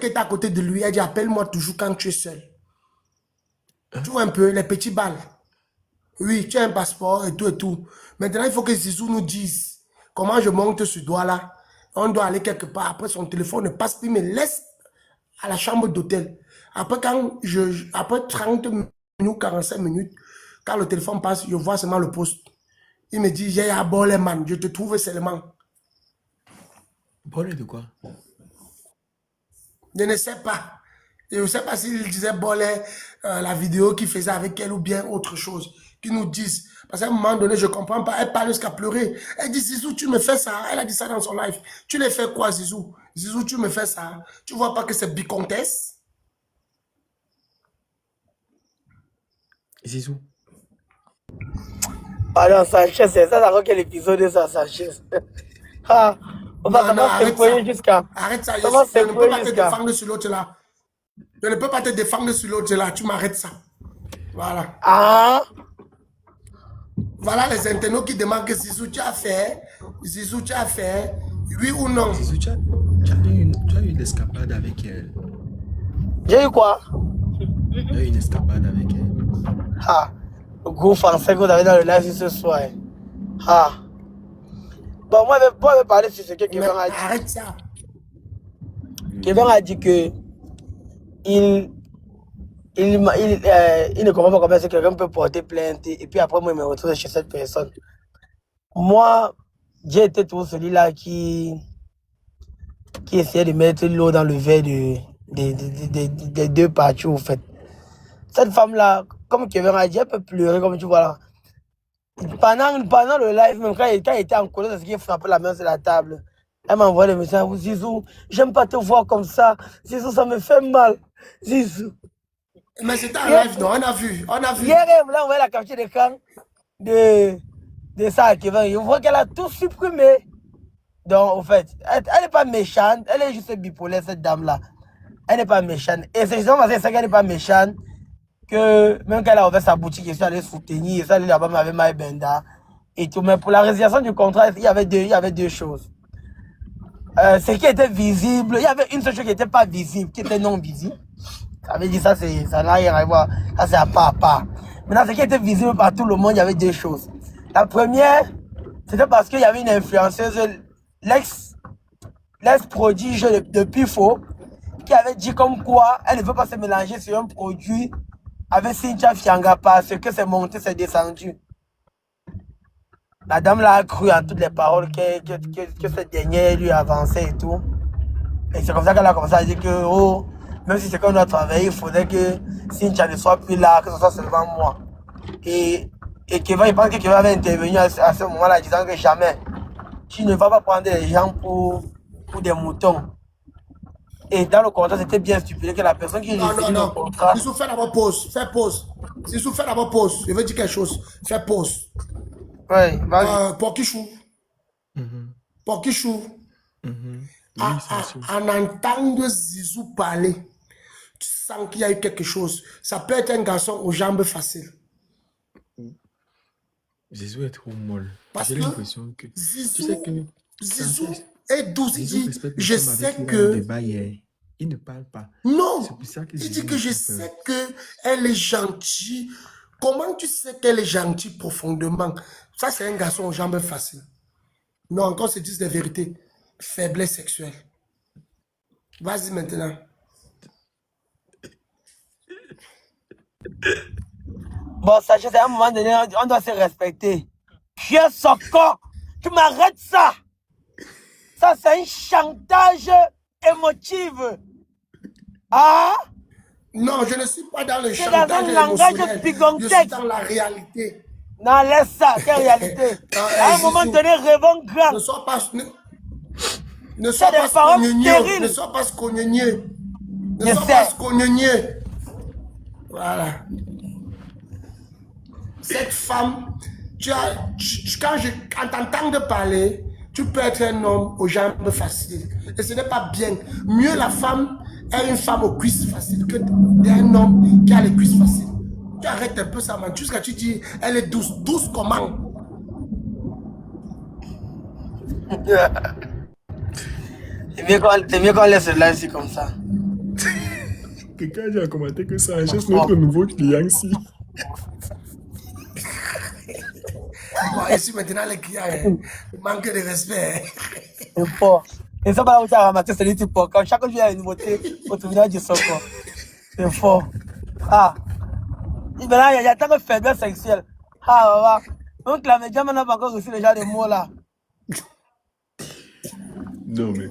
qui était à côté de lui, elle dit appelle-moi toujours quand tu es seul. Tu vois un peu les petits balles. Oui, tu as un passeport et tout et tout. Maintenant, il faut que Zizou nous dise comment je monte ce doigt-là. On doit aller quelque part. Après, son téléphone ne passe plus, mais laisse à la chambre d'hôtel. Après, après 30 minutes, 45 minutes, quand le téléphone passe, je vois seulement le poste. Il me dit, j'ai un bolé, man, je te trouve seulement. Bolé de quoi? Je ne sais pas. Je ne sais pas s'il disait bolé, la vidéo qu'il faisait avec elle ou bien autre chose. Qu'ils nous disent. Parce qu'à un moment donné, je ne comprends pas. Elle parle jusqu'à pleurer. Elle dit, Zizou, tu me fais ça. Elle a dit ça dans son live. Tu les fais quoi, Zizou? Zizou, tu me fais ça. Tu vois pas que c'est bicomtesse? Zizou. Ah non, Sanchez, c'est ça, ça quel épisode de ça, Sanchez. Ah, on va Arrête ça. jusqu'à. Arrête ça. Ça va Je ne peux pas te jusqu'à. défendre sur l'autre là. Je ne peux pas te défendre sur l'autre là. Tu m'arrêtes ça. Voilà. Ah, Voilà les internautes qui demandent que Zizou, tu as fait. Zizou, tu as fait. Oui ou non? Zizou, tu as eu une escapade avec elle. j'ai eu quoi? Tu as eu une escapade avec elle. Ah, le gros français que vous avez dans le live ce soir. Ah. Bon, moi, je vais parler sur ce que Kevin a dit. Arrête ça. Kevin a dit que il ne comprend pas comment quelqu'un peut porter plainte et puis après moi il me retrouve chez cette personne. Moi, j'ai été tout celui-là qui essayait de mettre l'eau dans le verre des deux parties au fait. Cette femme-là, comme Kevin a dit, elle peut pleurer comme tu vois là. Pendant le live, même quand il était en colère, c'est ce qui frappait la main sur la table. Elle m'a envoyé des messages. Zizou, j'aime pas te voir comme ça. Zizou, ça me fait mal. Zizou. Mais c'était un live, non? On a vu. Hier, elle voulait envoyer la capture d'écran de ça à Kevin. Je vois qu'elle a tout supprimé. Donc, au fait, elle n'est pas méchante. Elle est juste bipolaire, cette dame-là. Elle n'est pas méchante. Et c'est justement parce qu'elle n'est pas méchante que même quand elle a ouvert sa boutique, elle est allée soutenir. Elle est allée là-bas avec Maï Benda et tout. Mais pour la résiliation du contrat, il y avait deux choses. Ce qui était visible, il y avait une seule chose qui n'était pas visible, qui était non visible. Ça veut dire ça, ça n'a rien à voir. Ça, c'est à part à part. Maintenant, ce qui était visible par tout le monde, il y avait deux choses. La première, c'était parce qu'il y avait une influenceuse, l'ex-prodige de Pifo, qui avait dit comme quoi elle ne veut pas se mélanger sur un produit avec Cynthia Fianga parce que c'est monté, c'est descendu. La dame là a cru en toutes les paroles que cette dernière lui avançait et tout. Et c'est comme ça qu'elle a commencé à dire que, oh, même si c'est qu'on doit travailler, il faudrait que Cynthia ne soit plus là, que ce soit seulement moi. Et Kevin, il pense que Kevin avait intervenu à ce moment-là, disant que jamais, tu ne vas pas prendre les gens pour des moutons. Et dans le contrat, c'était bien stipulé que la personne qui réussit le contrat... Zizou, fais d'abord pause. Fais pause. Zizou, fais d'abord pause. Je veux dire quelque chose. Fais pause. Oui, vas-y. Porkichou. Porkichou. En entendant Zizou parler, tu sens qu'il y a eu quelque chose. Ça peut être un garçon aux jambes faciles. Zizou est trop molle. J'ai l'impression que... Zizou, tu sais que... Zizou est douce. Il dit, je sais que... que... Il ne parle pas. Non, il dit que je sais qu'elle est gentille. Comment tu sais qu'elle est gentille profondément? Ça, c'est un garçon aux jambes faciles. Non, encore se disent des vérités. Faiblesse sexuelle. Vas-y maintenant. Bon, sachez, c'est à un moment donné, on doit se respecter. Tu es socon. Tu m'arrêtes ça. Ça, c'est un chantage émotif. Ah? Non, je ne suis pas dans le C'est chantage dans un langage émotionnel. pigontex. Je suis dans la réalité. Non, laisse ça, quelle réalité. À un moment donné, rêvons grand. Ne sois pas scogneux. Ne sois pas scogneux. Ne sois pas scogneux. Voilà. Cette femme, quand t'entends parler, tu peux être un homme aux jambes faciles. Et ce n'est pas bien. Mieux la femme est une femme aux cuisses faciles que un homme qui a les cuisses faciles. Tu arrêtes un peu ça, man. Jusqu'à tu dis, elle est douce. Douce comment? C'est mieux qu'on laisse le live comme ça. Quelqu'un a dit en commentaire que Sanchez, notre nouveau client ici. Bon, ici maintenant, les clients, manque de respect. C'est fort. Et ça, bah, on t'a ramassé, c'est du type. Quand chaque jour, il y a une nouveauté, au tribunal du Soko. C'est fort. Ah. Et maintenant, il y a tant de faiblesse sexuelle. Ah, donc, la média n'a pas encore reçu les gens de mots là. Non, mais.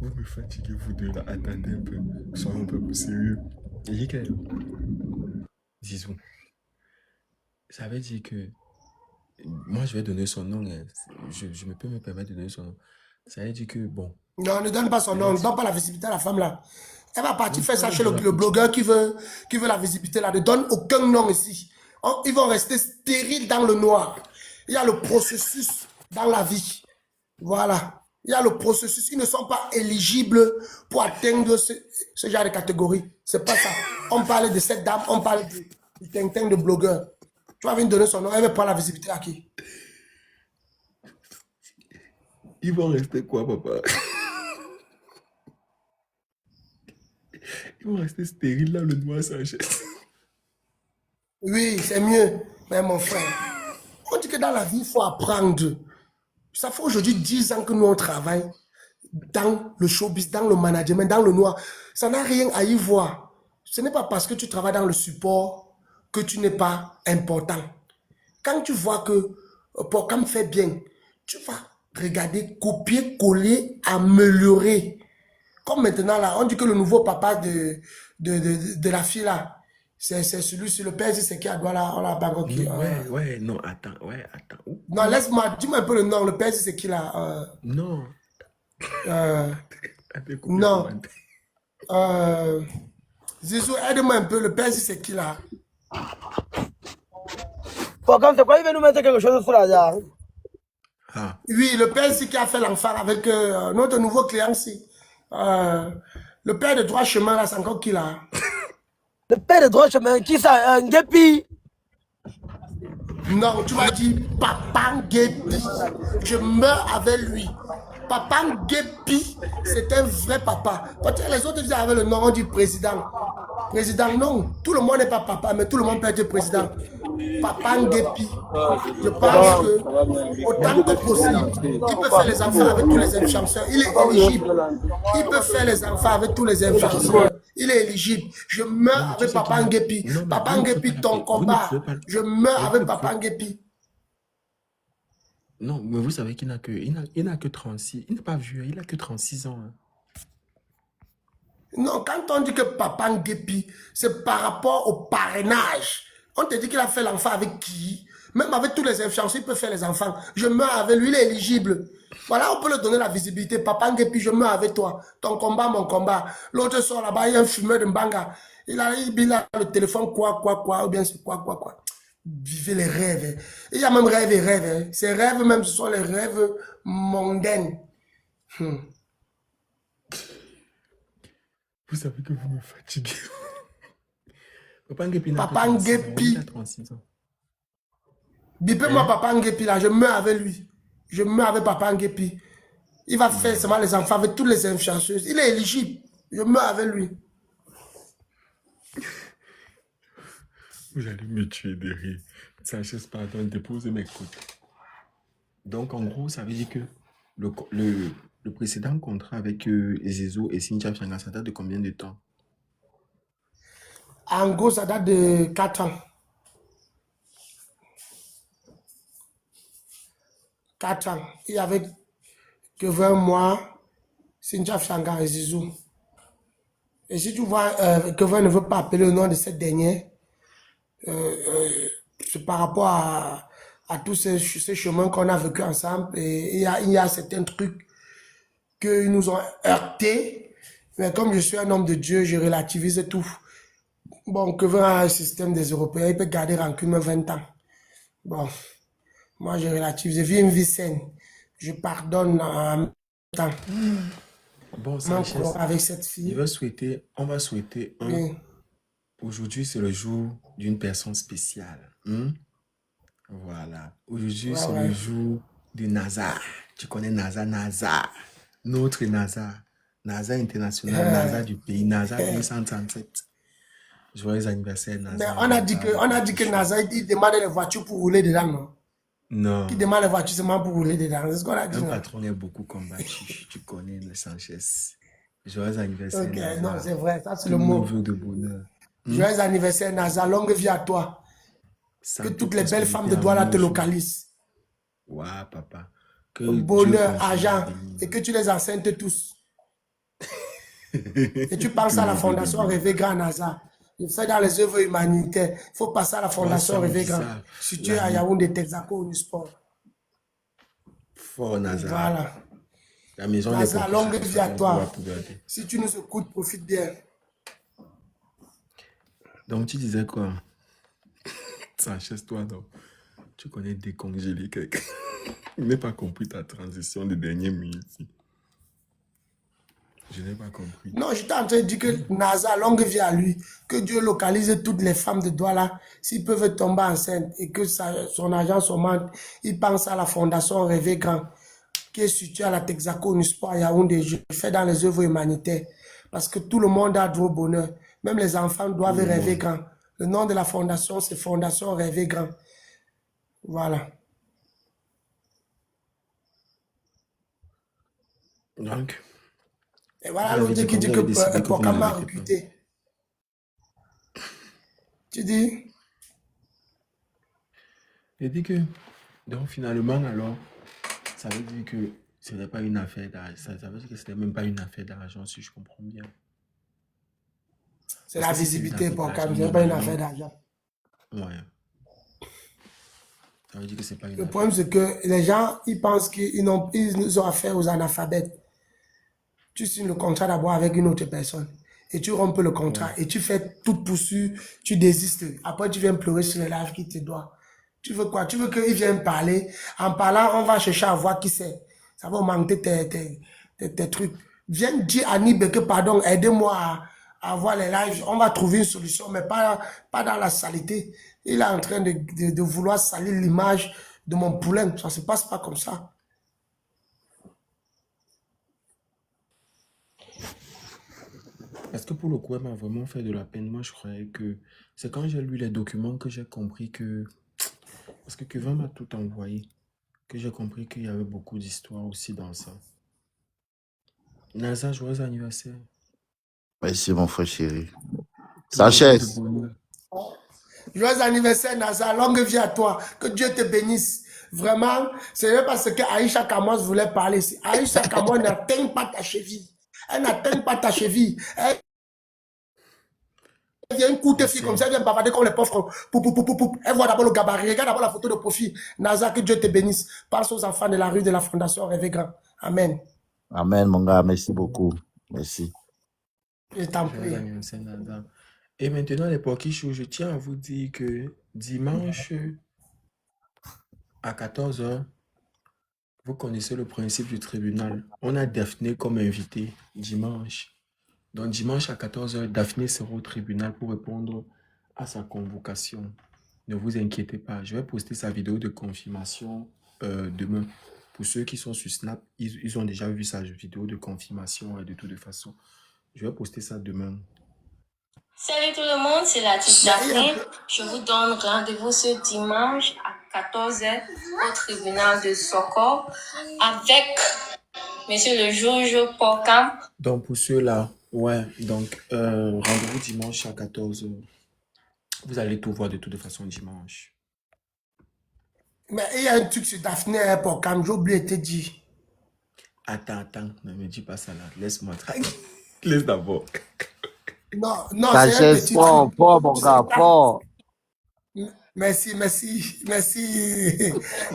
Vous me fatiguez, vous deux là. Attendez un peu. Soyons un peu plus sérieux. Il dit que. Zizou. Ça veut dire que. Moi, je vais donner son nom. Hein. Je me peux me permettre de donner son nom. Ça veut dire que, bon. Non, ne donne pas son nom, ne donne pas la visibilité à la femme là. Elle va partir Oui, faire ça parle chez de le, la le petite. blogueur qui veut la visibilité là. Ne donne aucun nom ici. Ils vont rester stériles dans le noir. Il y a le processus dans la vie. Voilà. Il y a le processus. Ils ne sont pas éligibles pour atteindre ce genre de catégorie. C'est pas ça. On parle de cette dame, on parle du tintin de blogueur. Tu vas venir donner son nom, elle va prendre la visibilité à qui? Ils vont rester quoi, papa? Ils vont rester stériles là, le noir Sanchez. Oui, c'est mieux. Mais mon frère, on dit que dans la vie, il faut apprendre. Ça fait aujourd'hui 10 ans que nous on travaille dans le showbiz, dans le management, dans le noir. Ça n'a rien à y voir. Ce n'est pas parce que tu travailles dans le support que tu n'es pas important. Quand tu vois que Pocam fait bien, tu vas regarder, copier, coller, améliorer. Comme maintenant, là, on dit que le nouveau papa de la fille, là, c'est celui-ci, le père, c'est qui a doigt là, on l'a banqué. Non, non, attends. Ouh. Non, laisse-moi, dis-moi un peu le nom, le père, c'est qui là? Non. Non. Zizou, aide-moi un peu, le père, c'est qui là? Comme c'est quoi, il veut nous mettre quelque chose sur la jarre. Ah. Oui, le père qui a fait l'enfant avec notre nouveau client ici. Le père de droit chemin là, c'est encore qui là? Le père de droit chemin, qui ça? Un guépi. Non, tu m'as dit Papa Guépi. Je meurs avec lui. Papa Guépi, c'est un vrai papa. Peut-être les autres disent avec le nom, on dit président. Président, non. Tout le monde n'est pas papa, mais tout le monde peut être président. Papa Guépi. Je pense que, autant que possible, il peut faire les enfants avec tous les influenceurs. Il est éligible. Il peut faire les enfants avec tous les influenceurs. Il est éligible. Je meurs avec Papa Nguepi. Papa Nguepi, ton combat. Je meurs avec Papa Nguepi. Non, mais vous savez qu'il n'a que 36. Il n'est pas vieux, il n'a que 36 ans. Hein. Non, quand on dit que Papa Nguepi, c'est par rapport au parrainage. On te dit qu'il a fait l'enfant avec qui? Même avec tous les influenceurs, il peut faire les enfants. Je meurs avec lui, il est éligible. Voilà, on peut lui donner la visibilité. Papa Nguepi, je meurs avec toi. Ton combat, mon combat. L'autre sort là-bas, il y a un fumeur de Mbanga. Il a le téléphone, quoi, ou bien c'est quoi. Vivez les rêves. Il y a même rêve et rêve. Hein. Ces rêves, même, ce sont les rêves mondains. Vous savez que vous me fatiguez. Papa Nguepi, il a 36 ans. Bipez-moi Papa Nguepi là, je meurs avec lui. Je meurs avec Papa Nguepi. Il va faire seulement les enfants avec tous les influenceuses. Il est éligible. Je meurs avec lui. Vous allez me tuer de rire. Sanchez, pardon, déposez mes côtes. Donc, en gros, ça veut dire que le précédent contrat avec Zizou et Cynthia Fianga, ça date de combien de temps? En gros, ça date de 4 ans. 4 ans. Il y avait que 20 mois, Cynthia Fianga et Zizou. Et si tu vois que 20 ne veut pas appeler le nom de cette dernière, c'est par rapport à tous ces chemins qu'on a vécu ensemble. Et il y a certains trucs qu'ils nous ont heurtés. Mais comme je suis un homme de Dieu, je relativise tout. Bon, que va un système des Européens, il peut garder rancune 20 ans. Bon, moi je relativise, je vis une vie saine. Je pardonne en même temps. Bon, Sanchez, avec cette fille. On va souhaiter Oui. Aujourd'hui, c'est le jour d'une personne spéciale. Voilà. Aujourd'hui, c'est le jour de Nazar. Tu connais Nazar? Notre Nazar. NASA international, NASA du pays, NASA 237. Joyeux anniversaire, Mais NASA. on a dit que NASA, il demande les voitures pour rouler dedans, non? Non. Qui demande les voitures seulement pour rouler dedans. C'est ce qu'on a dit, Un non? patron est beaucoup combattu. Tu connais le Sanchez. Joyeux anniversaire, Ok, NASA. non, c'est vrai, ça c'est Tous le nos mot. vœux de bonheur. Joyeux anniversaire, NASA, longue vie à toi. Que Santé, toutes les belles femmes de prospérité, Douala te amour, joie. localisent. Ouah, papa. Que Dieu Bonheur, continue à argent, bénir. et que tu les enceintes tous. Et tu penses Tous à la nos vœux de fondation bonheur. Rêver Grand NASA. Je fais dans les œuvres humanitaires. Il faut passer à la fondation ça me Rêver dit Grand. ça, Située à l'ami. Yaoundé, Texaco, Unisport. Fort NASA. Voilà. La maison des NASA, pompiers, longue c'est pour vie ça à qu'on toi. va pouvoir dire. Si tu nous écoutes, profite bien. Donc, tu disais quoi? Sanchez, toi, non. Tu connais décongeler quelqu'un. Je n'ai pas compris ta transition de dernière minute. Je n'ai pas compris. Non, j'étais en train de dire que NASA, longue vie à lui. Que Dieu localise toutes les femmes de Douala. S'ils peuvent tomber enceintes et que son argent augmente, il pense à la fondation Rêver Grand, qui est située à la Texaco Unisport à Yaoundé. Je fais dans les œuvres humanitaires. Parce que tout le monde a droit au bonheur. Même les enfants doivent Tout le rêver monde. grand. Le nom de la fondation, c'est Fondation Rêver Grand. Voilà. Donc, Et voilà vous avez l'autre dit qui que dit vous que avez décidé que vous Pokama a n'arrêtez pas. recruté. Tu dis? J'ai dit que, donc finalement, alors, ça veut dire que ce n'est pas une affaire d'argent. Ça veut dire que ce n'est même pas une affaire d'argent, si je comprends bien. C'est Parce la que si c'est une visibilité affaire Pokama, d'argent, ce n'est pas une normalement, affaire d'argent. ouais. Ça veut dire que c'est pas une Le affaire. problème, c'est que les gens, ils pensent qu'ils ont affaire aux analphabètes. Tu signes le contrat d'abord avec une autre personne. Et tu rompes le contrat. Ouais. Et tu fais toute poursuite. Tu désistes. Après, tu viens pleurer sur les lives qui te doivent. Tu veux quoi? Tu veux qu'ils viennent parler. En parlant, on va chercher à voir qui c'est. Ça va augmenter tes trucs. Viens dire à Nibé que, pardon, aidez-moi à voir les lives. On va trouver une solution, mais pas dans la saleté. Il est en train de vouloir salir l'image de mon poulain. Ça ne se passe pas comme ça. Parce que pour le coup, elle m'a vraiment fait de la peine. Moi, je croyais que... C'est quand j'ai lu les documents que j'ai compris que... Parce que Kevin m'a tout envoyé. Que j'ai compris qu'il y avait beaucoup d'histoires aussi dans ça. NASA, joyeux anniversaire. Merci, mon frère chéri. Tous nos vœux Sanchez, de bonheur. Joyeux anniversaire, Naza. Longue vie à toi. Que Dieu te bénisse. Vraiment, c'est même parce que Aïcha Kamos voulait parler. Si Aïcha Kamos n'atteint pas ta cheville. Elle n'atteint pas ta cheville. Elle vient une courte fille comme ça, elle vient bavarder comme les pauvres. Elle voit d'abord le gabarit. Regarde d'abord la photo de profil. Naza, que Dieu te bénisse. Parle aux enfants de la rue de la Fondation Rêver Grand. Amen. amen, mon gars. Merci beaucoup. Merci. Je t'en Joyeux prie. anniversaire, NASA. Et maintenant, les Pokichou, je tiens à vous dire que dimanche à 14h, vous connaissez le principe du tribunal. On a Daphné comme invité dimanche. Donc dimanche à 14h, Daphné sera au tribunal pour répondre à sa convocation. Ne vous inquiétez pas, je vais poster sa vidéo de confirmation demain. Pour ceux qui sont sur Snap, ils ont déjà vu sa vidéo de confirmation et de toute façon. Je vais poster ça demain. Salut tout le monde, c'est la petite Daphné. Je vous donne rendez-vous ce dimanche à 14h au tribunal de Sokor avec monsieur le juge Pokama. Donc pour ceux-là, ouais, donc rendez-vous dimanche à 14h. Vous allez tout voir de toute façon dimanche. Mais il y a un truc sur Daphné pour quand j'ai oublié de te dire. Attends, ne me dis pas ça là. Laisse-moi tranquille. Laisse d'abord. Non, c'est un Sanchez, petit fort, truc. fort, mon gars, fort. Merci. Tu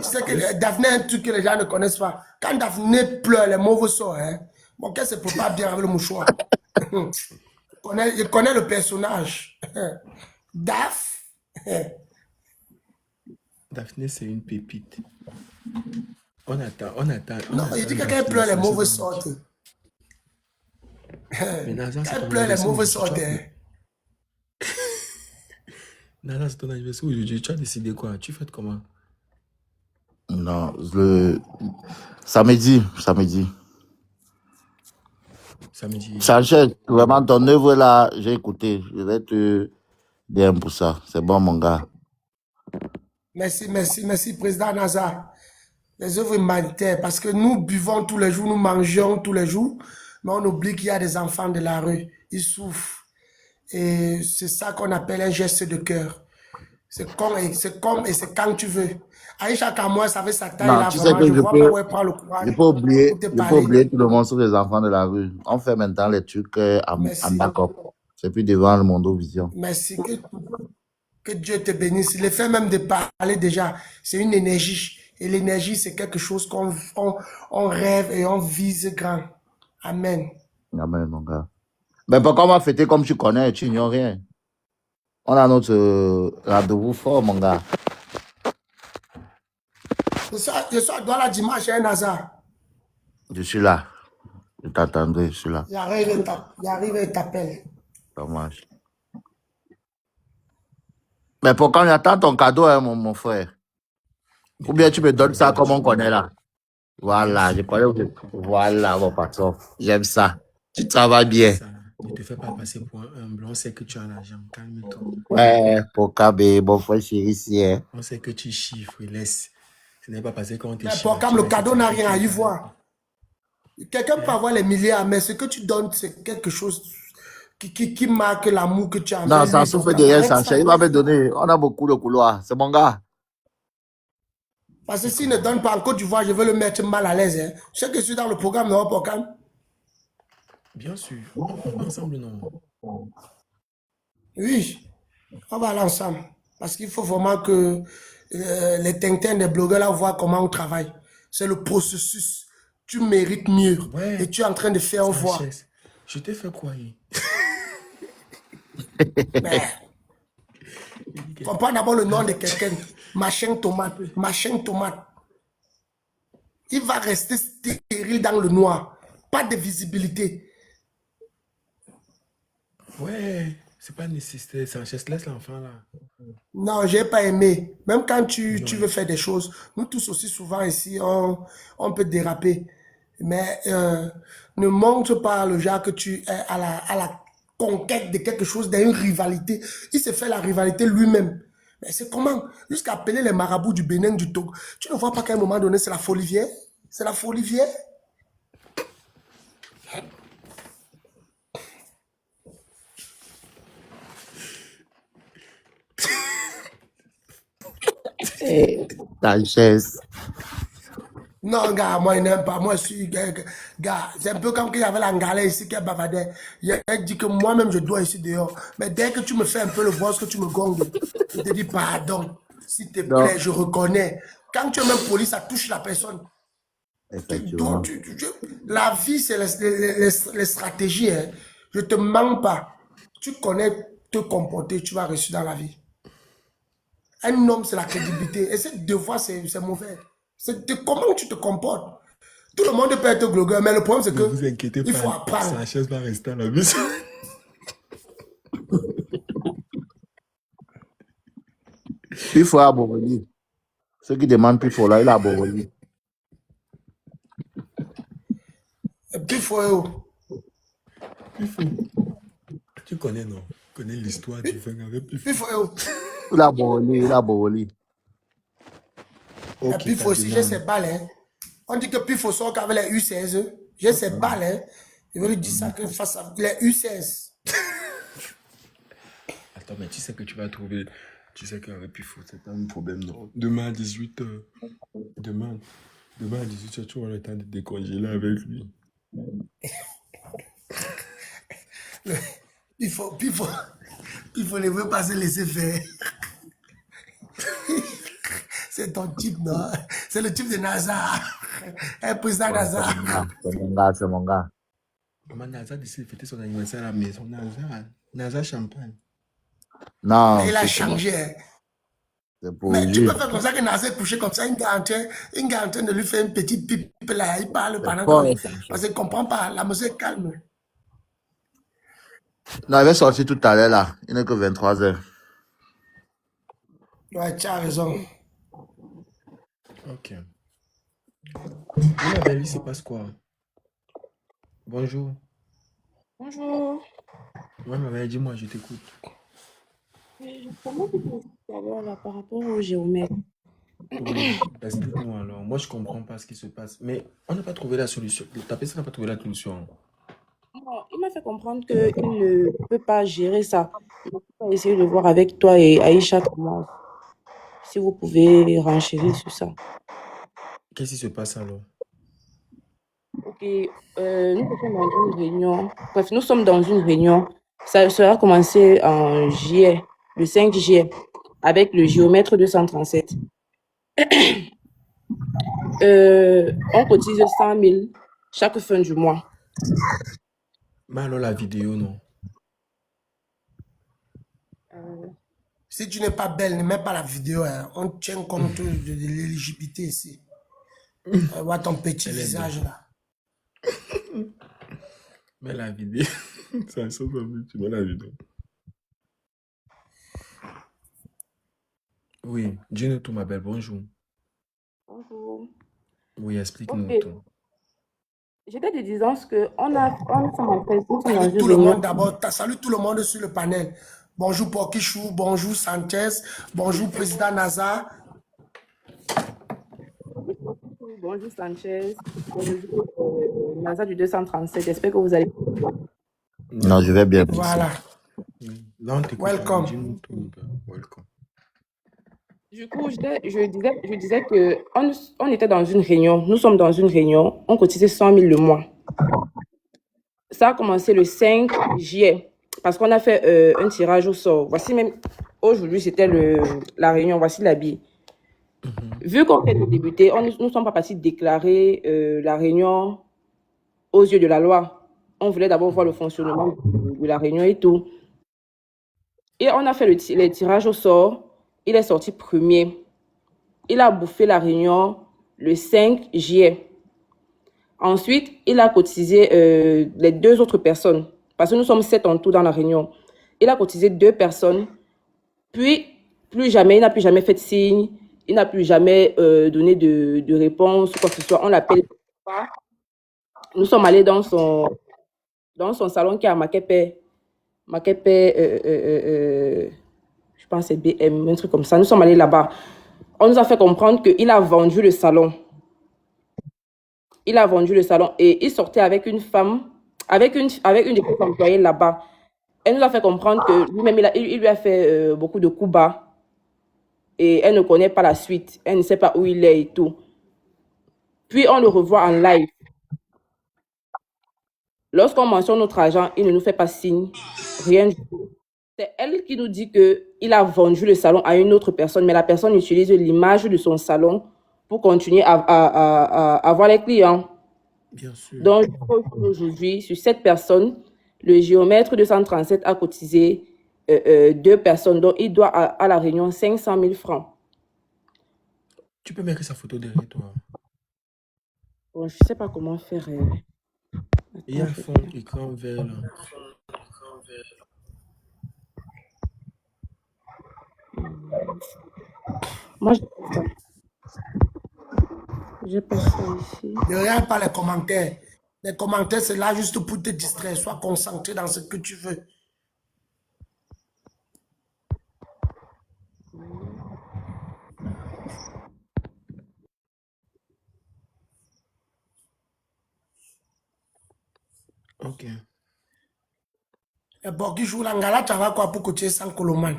sais que Daphné est un truc que les gens ne connaissent pas. Quand Daphné pleure, les mauvais sortent. Hein? Bon, qu'elle se prépare bien avec le mouchoir. Il connaît le personnage. Daph. Daphné, c'est une pépite. On attend. Non, il dit que quand elle pleure, les mauvais sortent. Mais Naza, Quand c'est elle ton pleure, les anniversaire mauvais aujourd'hui. sortent. Hein? Naza, c'est ton anniversaire aujourd'hui. Tu as décidé quoi? Tu fêtes comment? Non, le samedi. Samedi, samedi. Sanchez, vraiment, ton œuvre là, j'ai écouté. Je vais te dire pour ça. C'est bon, mon gars. Merci, merci, merci, Président Nazar. Les œuvres humanitaires, parce que nous buvons tous les jours, nous mangeons tous les jours, mais on oublie qu'il y a des enfants de la rue. Ils souffrent. Et c'est ça qu'on appelle un geste de cœur. C'est comme et c'est quand tu veux. Aïcha Kamois, ça fait sa taille Non, là, tu sais vraiment. que Je ne vois pas où elle prend le courage pour te je peux parler. oublier tout le monde sur les enfants de la rue. On fait maintenant les trucs en Merci. backup. C'est plus devant le Mondo Vision. Merci. Que Dieu te bénisse. Le fait même de parler déjà, c'est une énergie. Et l'énergie, c'est quelque chose on rêve et on vise grand. Amen. Amen, mon gars. Mais pourquoi on va fêter comme tu connais, tu ignores rien. On a notre rendez-vous fort, mon gars. Je suis à Douala dimanche, hein, Nazar. Je suis là. Je t'attendrai, je suis là. Il arrive et t'appelle. Dommage. Mais pourquoi on attend ton cadeau, hein, mon frère? Ou bien tu me donnes ça comme on connaît là. Voilà, je connais. Voilà, mon patron. J'aime ça. Tu travailles bien. Ça, ne te fais pas passer pour un blanc. On sait que tu as l'argent. Calme-toi. Ouais, pour KB, mon frère chéri, ici, hein. On sait que tu chiffres et laisse. Ce n'est pas passé quand on te Mais chiffre. pour comme le cadeau n'a rien à y voir. Quelqu'un peut avoir les milliards, mais ce que tu donnes, c'est quelque chose qui marque l'amour que tu as. Non, ça souffre derrière Sanchez. Il va me donner. On a beaucoup de couloirs. C'est mon gars. Parce que s'il ne donne pas en Côte d'Ivoire, je vais le mettre mal à l'aise. Hein. Je sais que je suis dans le programme de Hopocam. Bien sûr. Ensemble, non. Oui, on va aller ensemble. Parce qu'il faut vraiment que les tintins des blogueurs là voient comment on travaille. C'est le processus. Tu mérites mieux. Ouais. Et tu es en train de faire voir. Sanchez, je t'ai fait quoi? Mais, comprends d'abord le nom de quelqu'un. Machin tomate. Machin tomate. Il va rester stérile dans le noir. Pas de visibilité. Ouais, c'est pas nécessaire. Sanchez, laisse l'enfant là. Non, j'ai pas aimé. Même quand tu veux faire des choses, nous tous aussi souvent ici, on peut déraper. Mais ne montre pas le genre que tu es à la conquête de quelque chose, d'une rivalité. Il se fait la rivalité lui-même. Mais c'est comment? Jusqu'à appeler les marabouts du Bénin, du Togo. Tu ne vois pas qu'à un moment donné, c'est la folivière? C'est la folivière? Sanchez. Non, gars, moi, il n'aime pas. Moi, je suis gars. C'est un peu comme qu'il y avait l'Angalais ici qui bavardait. Il a dit que moi-même, je dois ici dehors. Mais dès que tu me fais un peu le boss, que tu me gongues, je te dis pardon. S'il te plaît, je reconnais. Quand tu es même poli, ça touche la personne. Effectivement. La vie, c'est les stratégies. Hein. Je ne te mens pas. Tu connais te comporter, tu vas réussir dans la vie. Un homme, c'est la crédibilité. Et ces deux fois, c'est mauvais. C'est comment tu te comportes. Tout le monde peut être blogueur, mais le problème, c'est que Ne vous inquiétez il faut pas. apprendre. Sanchez va rester à la maison. Il faut abonner. Ceux qui demandent plus faut là, il a abonné. Et puis, il faut... Tu connais, non? Tu connais l'histoire du vin avec Pifou. Il faut... Il a abonné, il a abonné. Et puis, il faut aussi, j'ai ces balles. Hein. On dit que puis il faut sortir avec les U16. J'ai ces balles. Hein. Je veux lui dire ça que face à les U16. Attends, mais tu sais que tu vas trouver. Tu sais qu'avec Pifou, c'est pas un problème, non? Demain à 18h. Demain à 18h, tu auras le temps de décongeler avec lui. Il faut ne veut pas se laisser faire. C'est ton type, non? C'est le type de Nazar. Un président Nazar. C'est mon gars. Maman Nazar décide de fêter son anniversaire à la maison. Nazar champagne. Non. Il a changé. Hein. Mais tu peux faire comme ça que Nazar est couché comme ça, une gars en train de lui faire une petite pipe là, il parle pendant que... Parce qu'il ne comprend pas, la musique est calme. Non, il va sortir tout à l'heure là. Il n'est que 23h. Ouais, tu as raison. Ok. Oui, ma belle, il se passe quoi? Bonjour. Bonjour. Ouais, ma mère, dis-moi, je t'écoute. Comment tu peux savoir là par rapport au géomètre? Oui, explique-nous alors. Moi, je comprends pas ce qui se passe. Mais on n'a pas trouvé la solution. Ta personne n'a pas trouvé la solution. Non, il m'a fait comprendre qu'il ne peut pas gérer ça. Il va essayer de voir avec toi et Aïcha comment, si vous pouvez renchérir sur ça. Qu'est-ce qui se passe alors? Ok, nous sommes dans une réunion. Bref, nous sommes dans une réunion. Ça sera commencé en juillet, le 5 juillet, avec le géomètre 237. On cotise 100 000 chaque fin du mois. Mais alors la vidéo, non? Si tu n'es pas belle, ne mets pas la vidéo. Hein. On tient compte de l'éligibilité ici. Vois ton petit Elle est visage belle. là. Mais la vidéo, ça sent pas bien, tu vois la vidéo. Oui, dis-nous tout, ma belle, bonjour. Bonjour. Oui, explique-nous Ok, tout. j'étais te disant que on sommes en fait, nous sommes dans Salut une tout le réunion. monde d'abord. Salut tout le monde sur le panel. Bonjour Porkichou, bonjour Sanchez, bonjour Président Nazar. Bonjour Sanchez, bonjour Naza du 237. J'espère que vous allez. Non, je vais bien, merci. Voilà. Oui. Là, on t'écoute, alors, Welcome. dis-nous tout, mon père. Welcome. Du coup, je disais que on était dans une réunion. Nous sommes dans une réunion. On cotisait 100 000 le mois. Ça a commencé le 5 juillet parce qu'on a fait un tirage au sort. Voici même aujourd'hui, c'était la réunion. Voici l'habit. Vu qu'on vient de débuter, nous ne sommes pas partis déclarer la réunion aux yeux de la loi. On voulait d'abord voir le fonctionnement de la réunion et tout. Et on a fait les tirages au sort. Il est sorti premier. Il a bouffé la réunion le 5 juillet. Ensuite, il a cotisé les deux autres personnes, parce que nous sommes 7 en tout dans la réunion. Il a cotisé 2 personnes, puis plus jamais, il n'a plus jamais fait de signe, il n'a plus jamais donné de réponse ou quoi que ce soit. On l'appelle pas. Nous sommes allés dans son salon qui est à Makepe, je pense que c'est BM, un truc comme ça. Nous sommes allés là-bas. On nous a fait comprendre qu'il a vendu le salon. Il a vendu le salon et il sortait avec une femme, avec une des employées là-bas. Elle nous a fait comprendre que lui-même, il lui a fait beaucoup de coups bas et elle ne connaît pas la suite. Elle ne sait pas où il est et tout. Puis on le revoit en live. Lorsqu'on mentionne notre agent, il ne nous fait pas signe, rien du tout. C'est elle qui nous dit qu'il a vendu le salon à une autre personne, mais la personne utilise l'image de son salon pour continuer à avoir les clients. Bien sûr. Donc, aujourd'hui, sur 7 personnes, le géomètre 237 a cotisé 2 personnes. Donc, il doit à la réunion 500 000 francs. Tu peux mettre sa photo derrière toi. Bon, je ne sais pas comment faire. Il y a un fond écran vert là. Moi, j'ai pas ça ici. Ne regarde pas les commentaires. Les commentaires, c'est là juste pour te distraire. Sois concentré dans ce que tu veux. Ok. Et Porkichou, l'angala, tu vas quoi pour coacher sans Koloman?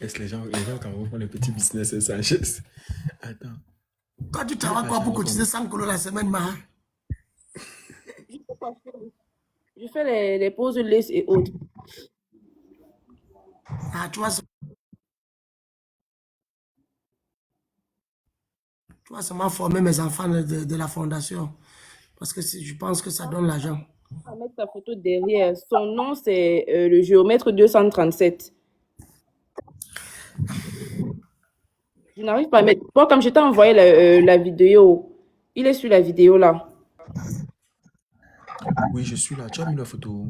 Est-ce que les gens t'envoient pour les petits business et Sanchez? Attends. Quand tu travailles quoi pour cotiser 100 Kolo la semaine, ma? Je fais les pauses laisse et autres. Ah, tu vas seulement former mes enfants de la fondation. Parce que je pense que ça donne l'argent. On va mettre sa photo derrière. Son nom, c'est le géomètre 237. Je n'arrive pas à mettre. Bon, comme je t'ai envoyé la vidéo, il est sur la vidéo là. Oui, je suis là. Tu as mis la photo.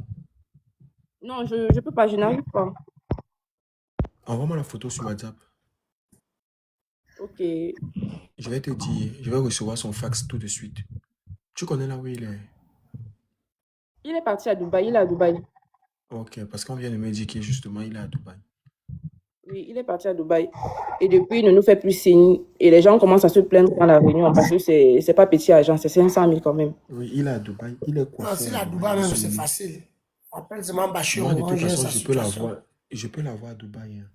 Non, je peux pas, je n'arrive pas. Envoie-moi la photo sur WhatsApp. Ok. Je vais te dire, je vais recevoir son fax tout de suite. Tu connais là où il est? Il est parti à Dubaï, il est à Dubaï. Ok, parce qu'on vient de me dire qu'il justement, il est à Dubaï. Oui, il est parti à Dubaï. Et depuis, il ne nous fait plus signe. Et les gens commencent à se plaindre dans la réunion parce que c'est pas petit argent, c'est 500 000 quand même. Oui, il est à Dubaï. Il est Non, coiffeur si à la Dubaï. Dubaï Il est même, sur c'est le- facile. Appelle seulement Bachir, Moi, de on toute gère façon, sa je peux situation. l'avoir. Je peux l'avoir à Dubaï. Hein.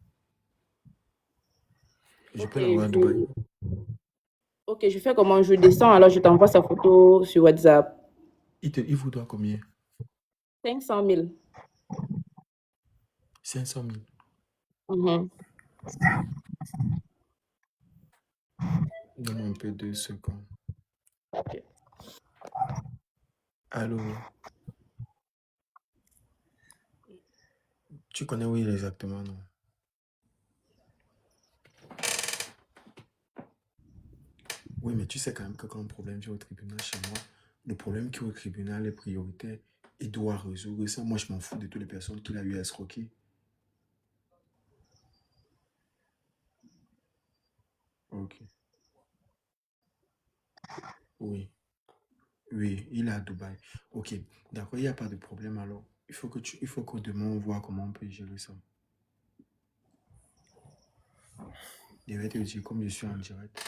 Je Ok, peux l'avoir à Dubaï. ok, je fais comment? Je descends, alors je t'envoie sa photo sur WhatsApp. Il vous doit combien? 500 000. 500 000. Mhm. Donne-moi un peu 2 secondes. Ok. Allô? Tu connais où il est exactement, non? Oui, mais tu sais quand même que quand un problème vient au tribunal chez moi, le problème qui est au tribunal est prioritaire. Il doit résoudre ça. Moi, je m'en fous de toutes les personnes qu'il a eu à escroquer. Ok. Oui. Oui, il est à Dubaï. Ok. D'accord, il n'y a pas de problème alors. Il faut que demain on voit comment on peut gérer ça. Je vais te dire comme je suis en direct.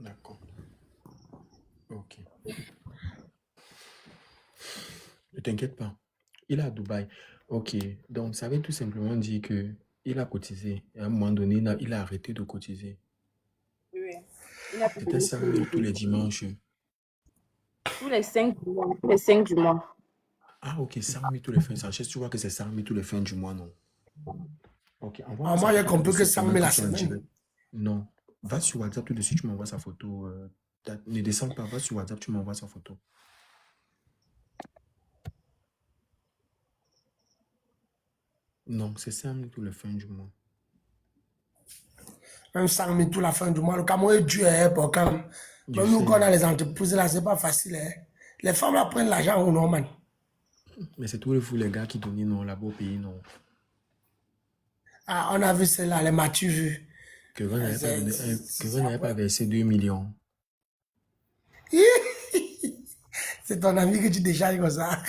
D'accord. Ok. Ne t'inquiète pas. Il est à Dubaï. Ok. Donc, ça veut tout simplement dire que il a cotisé. Et à un moment donné, il a arrêté de cotiser. Oui. Il n'a plus C'était de 100 000 tous les dimanches. tous les 5 du mois. Tous les 5 du mois. Ah, ok. 100 000 tous les fins. Sanchez, tu vois que c'est 100 000 tous les fins du mois, non? Ok. Envoie-moi Ah, sa moi, j'ai photo tout de compris que suite 100 pendant 000 que la tu es en semaine. direct. Non. Va sur WhatsApp tout de suite, tu m'envoies sa photo. Ne descends pas, va sur WhatsApp, tu m'envoies sa photo. Non, c'est 100 000 tous les fins du mois. Même 100 000 tout la fin du mois. Le Cameroun est dur, hein, pour quand même. Je Même nous, sais. quand on a les entreprises là, c'est pas facile. Hein. Les femmes là prennent l'argent au normal. Mais c'est tous vous les gars qui donnent non là-bas au pays, non. Ah, on a vu celle-là, les m'as-tu vu? Que vous n'avez pas donné, que vous n'avez pas Après, versé 2 millions. c'est ton ami que tu décharges comme ça.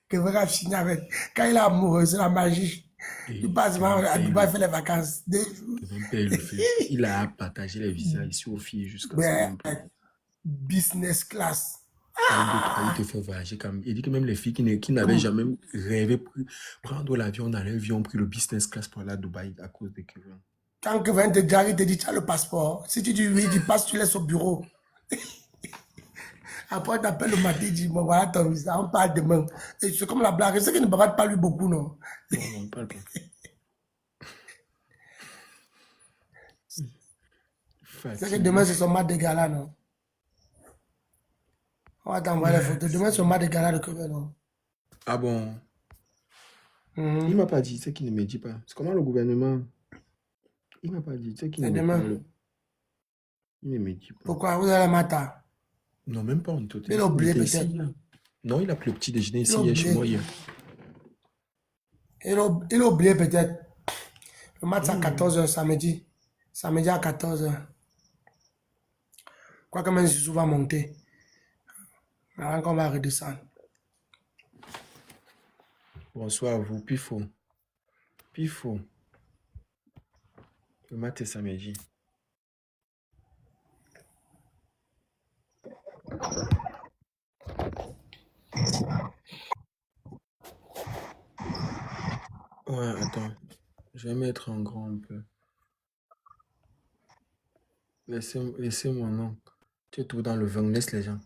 Que va finir avec. Quand il est amoureux, c'est la magie. Et Il passe que même à paye Dubaï le, faire les vacances. 2 jours. que même paye le fait. Il a partagé les visas ici aux filles jusqu'à ça Ouais, même pas. business class. 1, 2, 3, il te fait voyager comme. Il dit que même les filles qui n'avaient jamais rêvé prendre l'avion dans l'avion ont pris le business class pour aller à Dubaï à cause de Kevin. Quand Kevin te dit, il te dit, tu as le passeport. Si tu dis oui, tu passes, tu laisses au bureau. Après, tu appelles le matin, tu dis, bon, voilà ton visa, on parle demain. Et c'est comme la blague. C'est qu'il ne bavard pas lui beaucoup, non? Non, on ne parle pas. C'est que demain, Fatigué. c'est son mat de gala, non? On va t'envoyer les photos. Demain, c'est son mat de gala de Kevin, non? Ah bon? Il ne Mhm. m'a pas dit, c'est qu'il ne me dit pas. C'est comment le gouvernement? Il ne m'a pas dit, c'est qu'il ne C'est me demain. parle. Il ne me dit pas. Pourquoi? Vous avez le matin. Non, même pas en tout. Il a oublié était ici peut-être. hier. Non, il a pris le petit déjeuner Il ici a hier chez moi oublié. hier. Il a oublié peut-être. Le match à Non, 14h samedi. Samedi à 14h. Quoi que même si souvent monter. Avant qu'on va redescendre. bonsoir à vous, Pifo. Pifo. Le matin samedi. Ouais, attends. Je vais mettre en grand un peu. Laissez-moi, non. Tu es tout dans le vin, laisse les gens.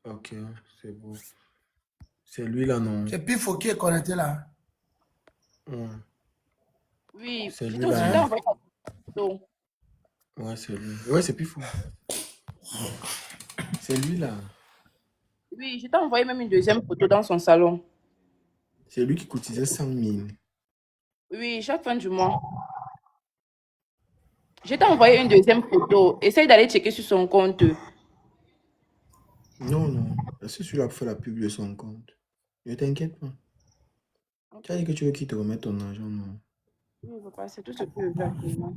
Ok, c'est beau. C'est lui là, non? C'est Pifo qui est connecté là. Ouais, Oui, c'est je lui t'ai là, aussi non? envoyé la photo. Ouais, c'est lui. Ouais, c'est Pifou. C'est lui là. Oui, je t'ai envoyé même une deuxième photo dans son salon. C'est lui qui cotisait 100 000. Oui, chaque fin du mois. Je t'ai envoyé une deuxième photo. Essaye d'aller checker sur son compte. Non, non. C'est celui-là qui fait la pub de son compte. Ne t'inquiète pas. Tu as dit que tu veux qu'il te remette ton argent, non? Oui, papa, c'est tout ce que je veux actuellement.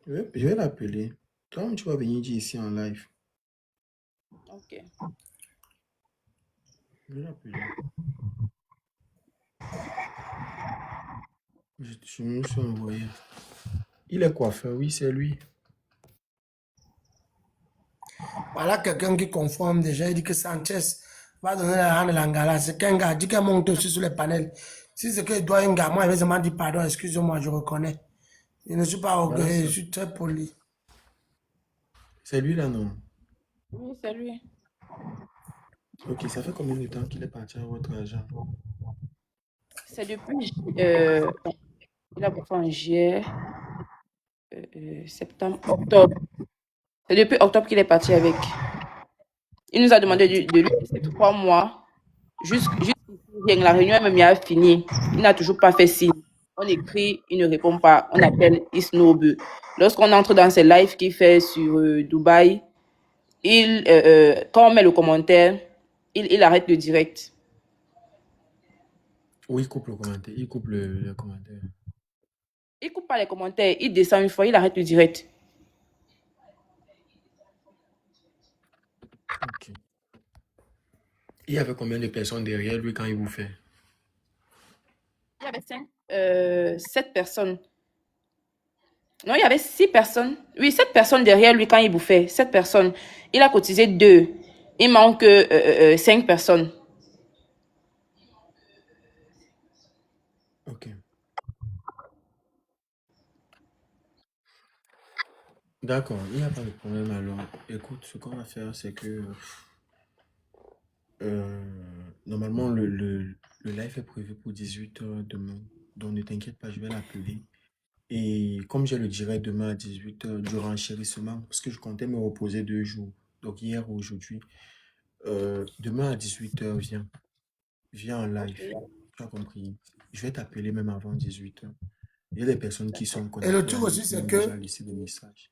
Je vais l'appeler. Toi, tu vas venir dire ici en live. Ok. Je vais l'appeler. Je me suis envoyé. Il est coiffeur, oui, c'est lui. Voilà quelqu'un qui conforme déjà. Il dit que Sanchez va donner la hand de l'Angala. C'est qu'un gars dit qu'il monte aussi sur les panels. Si c'est qu'il doit un gars, moi, il va seulement dire pardon, excusez-moi, je reconnais. Je ne suis pas Voilà, orgueilleux, je ça. suis très poli. C'est lui là, non? Oui, c'est lui. Ok, ça fait combien de temps qu'il est parti à votre agent? C'est depuis. Il a bouffé en juillet, septembre, octobre. C'est depuis octobre qu'il est parti avec. Il nous a demandé de lui laisser 3 mois. La réunion est même bien finie. Il n'a toujours pas fait signe. On écrit, il ne répond pas. On appelle Isnobe. Lorsqu'on entre dans ses lives qu'il fait sur Dubaï, quand on met le commentaire, il arrête le direct. Oui, il coupe le commentaire. Il coupe le commentaire. Il coupe pas les commentaires. Il descend une fois, il arrête le direct. Ok. Il y avait combien de personnes derrière lui quand il vous fait? Il y avait 7 personnes. Non, il y avait 6 personnes. Oui, 7 personnes derrière lui quand il bouffait. 7 personnes. Il a cotisé 2. Il manque 5 personnes. Ok. D'accord, il n'y a pas de problème alors. Écoute, ce qu'on va faire, c'est que normalement le live est prévu pour 18h demain. Donc ne t'inquiète pas, je vais l'appeler. Et comme j'ai le direct demain à 18h du renchérissement, parce que je comptais me reposer 2 jours, donc hier ou aujourd'hui, demain à 18h, viens. Viens en live. Tu as compris? Je vais t'appeler même avant 18h. Il y a des personnes qui sont Et le connectées truc en ligne aussi, qui c'est m'ont que, déjà laissé des messages.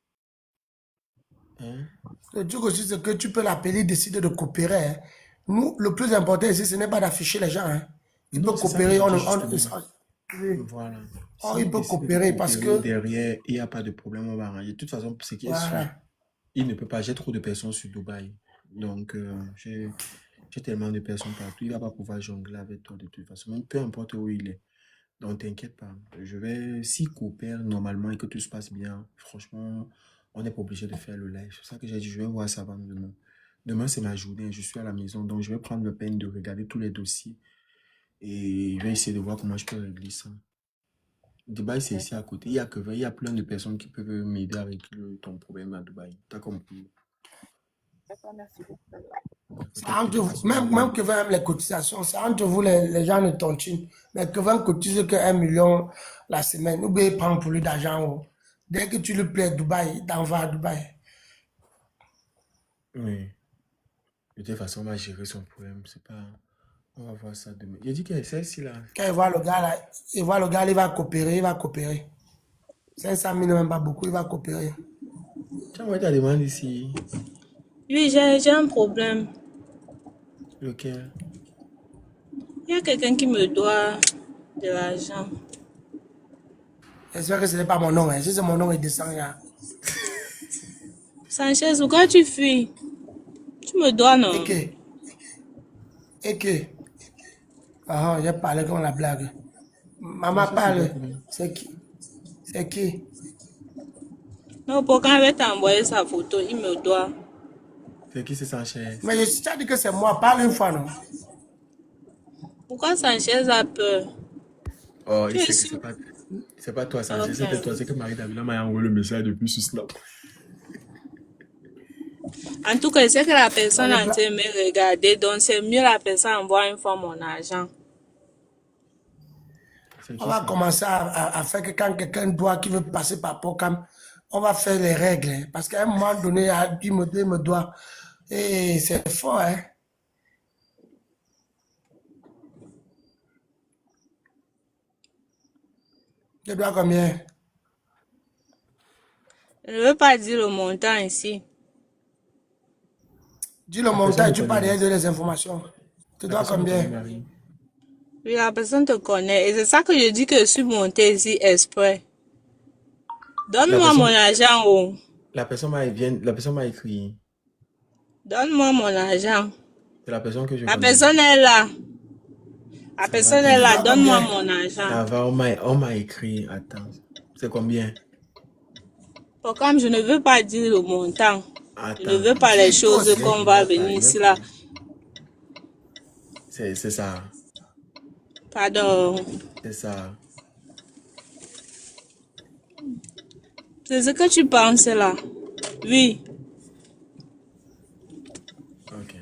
Hein? le truc aussi, c'est que tu peux l'appeler, décider de coopérer. Hein. Nous, le plus important ici, ce n'est pas d'afficher les gens. Hein. Il peut Non, c'est ça que coopérer, je dis justement. oui. Voilà. Il S'il peut décide de coopérer parce coopérer que, derrière, il n'y a pas de problème, on va arranger. De toute façon, ce qui est sûr, voilà. il ne peut pas. J'ai trop de personnes sur Dubaï. Donc, j'ai tellement de personnes partout. Il ne va pas pouvoir jongler avec toi de toute façon. Même peu importe où il est. Donc, t'inquiète pas. S'il coopère normalement et que tout se passe bien, franchement, on n'est pas obligé de faire le live. C'est ça que j'ai dit, je vais voir ça avant demain. Demain, c'est ma journée, je suis à la maison. Donc, je vais prendre le peine de regarder tous les dossiers et je vais essayer de voir comment je peux régler ça. Dubaï, c'est ici à côté. Il y a plein de personnes qui peuvent m'aider avec ton problème à Dubaï. T'as compris? D'accord, merci beaucoup. C'est Peut-être que entre tu vous, passeras même voir. que même les cotisations, c'est entre vous les gens de tontine. Mais que 20 cotise que 1 million la semaine. N'oubliez pas pour lui d'argent. Oh. Dès que tu lui plais Dubaï, il t'envoie à Dubaï. Oui. De toute façon, on va gérer son problème. C'est pas. On va voir ça demain. Il a dit que c'est ici là. Quand il voit le gars là, il va coopérer, il va coopérer. 500 000 même pas beaucoup, il va coopérer. Tu as envoyé ta demande ici. Oui, j'ai un problème. Lequel? Il y a quelqu'un qui me doit de l'argent. J'espère que ce n'est pas mon nom. Hein. Si c'est mon nom, il descend là. Sanchez, pourquoi tu fuis? Tu me dois, non? Et que, ah, j'ai parlé comme la blague. Maman Sanchez, c'est quoi parle. ton nom? C'est qui? C'est qui? Non, pour quand je vais t'envoyer sa photo, il me doit. C'est qui c'est Sanchez? Mais je suis dit que c'est moi. Parle une fois, non? Pourquoi Sanchez a peur? Oh, Tu il es sait que sûr? c'est pas toi, Sanchez. Ok. C'est peut-être toi. C'est que Marie-Davila m'a envoyé le message depuis sur Snap. En tout cas, je sais que la personne On est est en pla- train de me regarder, donc c'est mieux la personne envoie une fois mon argent. C'est On qui va ça? commencer à faire que quand quelqu'un doit, qui veut passer par Pocam, on va faire les règles. Hein. Parce qu'à un moment donné, il me doit. Et c'est fort, hein. Je dois combien? Je ne veux pas dire le montant ici. Dis le La personne montant et me tu connaît. parles de les informations. Tu La dois personne me connaît, combien? Marie. Oui, la personne te connaît. Et c'est ça que je dis que je suis montée ici exprès. Donne-moi mon argent, oh. La personne m'a écrit. Donne-moi mon argent. C'est la personne que je La connais. personne est là. La Ça personne va, est là. Ça va Donne-moi bien. mon argent. Ça va, on m'a écrit. Attends. C'est combien? Comme je ne veux pas dire le montant. Je Attends. ne veux pas les choses aussi. qu'on va venir ici là. C'est ça. Pardon. C'est ça. C'est ce que tu penses là. Oui. Ok.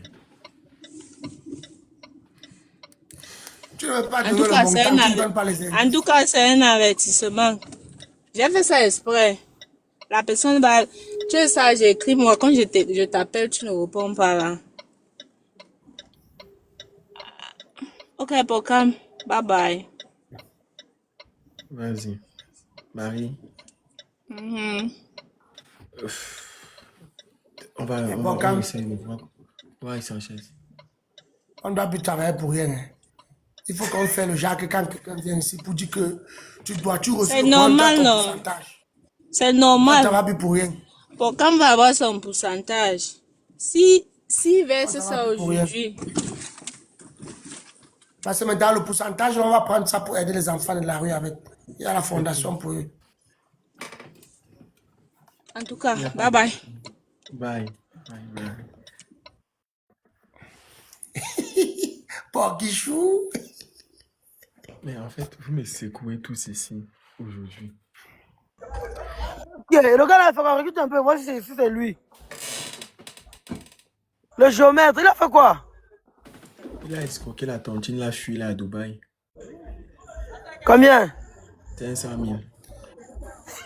Tu ne veux pas En donner tout le cas, c'est montant, tu ne donnes pas les en tout cas, c'est un avertissement. J'ai fait ça exprès. La personne va... Tu sais ça, j'ai écrit moi. Quand je t'appelle, tu ne réponds pas là. Ok, Pokam. Bye bye. Vas-y. Marie. On va essayer de voir. On va essayer en chaise. On ne doit plus travailler pour rien. Hein. Il faut qu'on fasse le genre que quand quelqu'un vient ici pour dire que tu reçois C'est normal, ton non? pourcentage. C'est On ne normal. travaille plus pour rien. Pokam va avoir son pourcentage. Si verse Ça ça va pour rien. aujourd'hui. Parce que maintenant, le pourcentage, on va prendre ça pour aider les enfants de la rue avec. Il y a la fondation pour eux. En tout cas, bye bye. Bye. Bye, bye. Porguichou. Mais en fait, vous me secouez tous ici aujourd'hui. Yeah, le gars là, il faut qu'on recule un peu. Moi, si c'est lui. Le géomètre, il a fait quoi? Il a escroqué la tontine, la fui là à Dubaï. Combien? 500 000.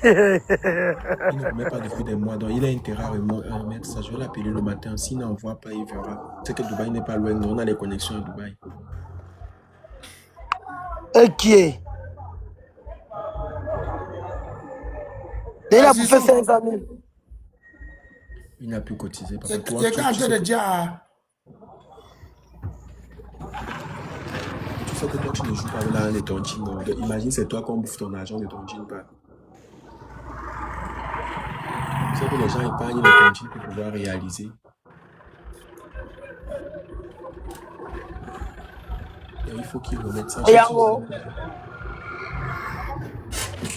Il ne remet pas depuis des mois, donc il a intérêt à remettre ça. Je vais l'appeler le matin. S'il n'envoie pas, il verra. C'est que Dubaï n'est pas loin. On a les connexions à Dubaï. Ok. Et il a bouffé 500 000. Il n'a plus cotisé. Papa. Il y a qu'un train de dire à... Tu sais que toi, tu ne joues pas avec l'argent de ton jean. Donc, imagine, c'est toi qu'on bouffe ton argent de ton jean. Pas. Tu sais que les gens épargnent le ton jean pour pouvoir réaliser. Et il faut qu'ils remettent ça. Et en haut.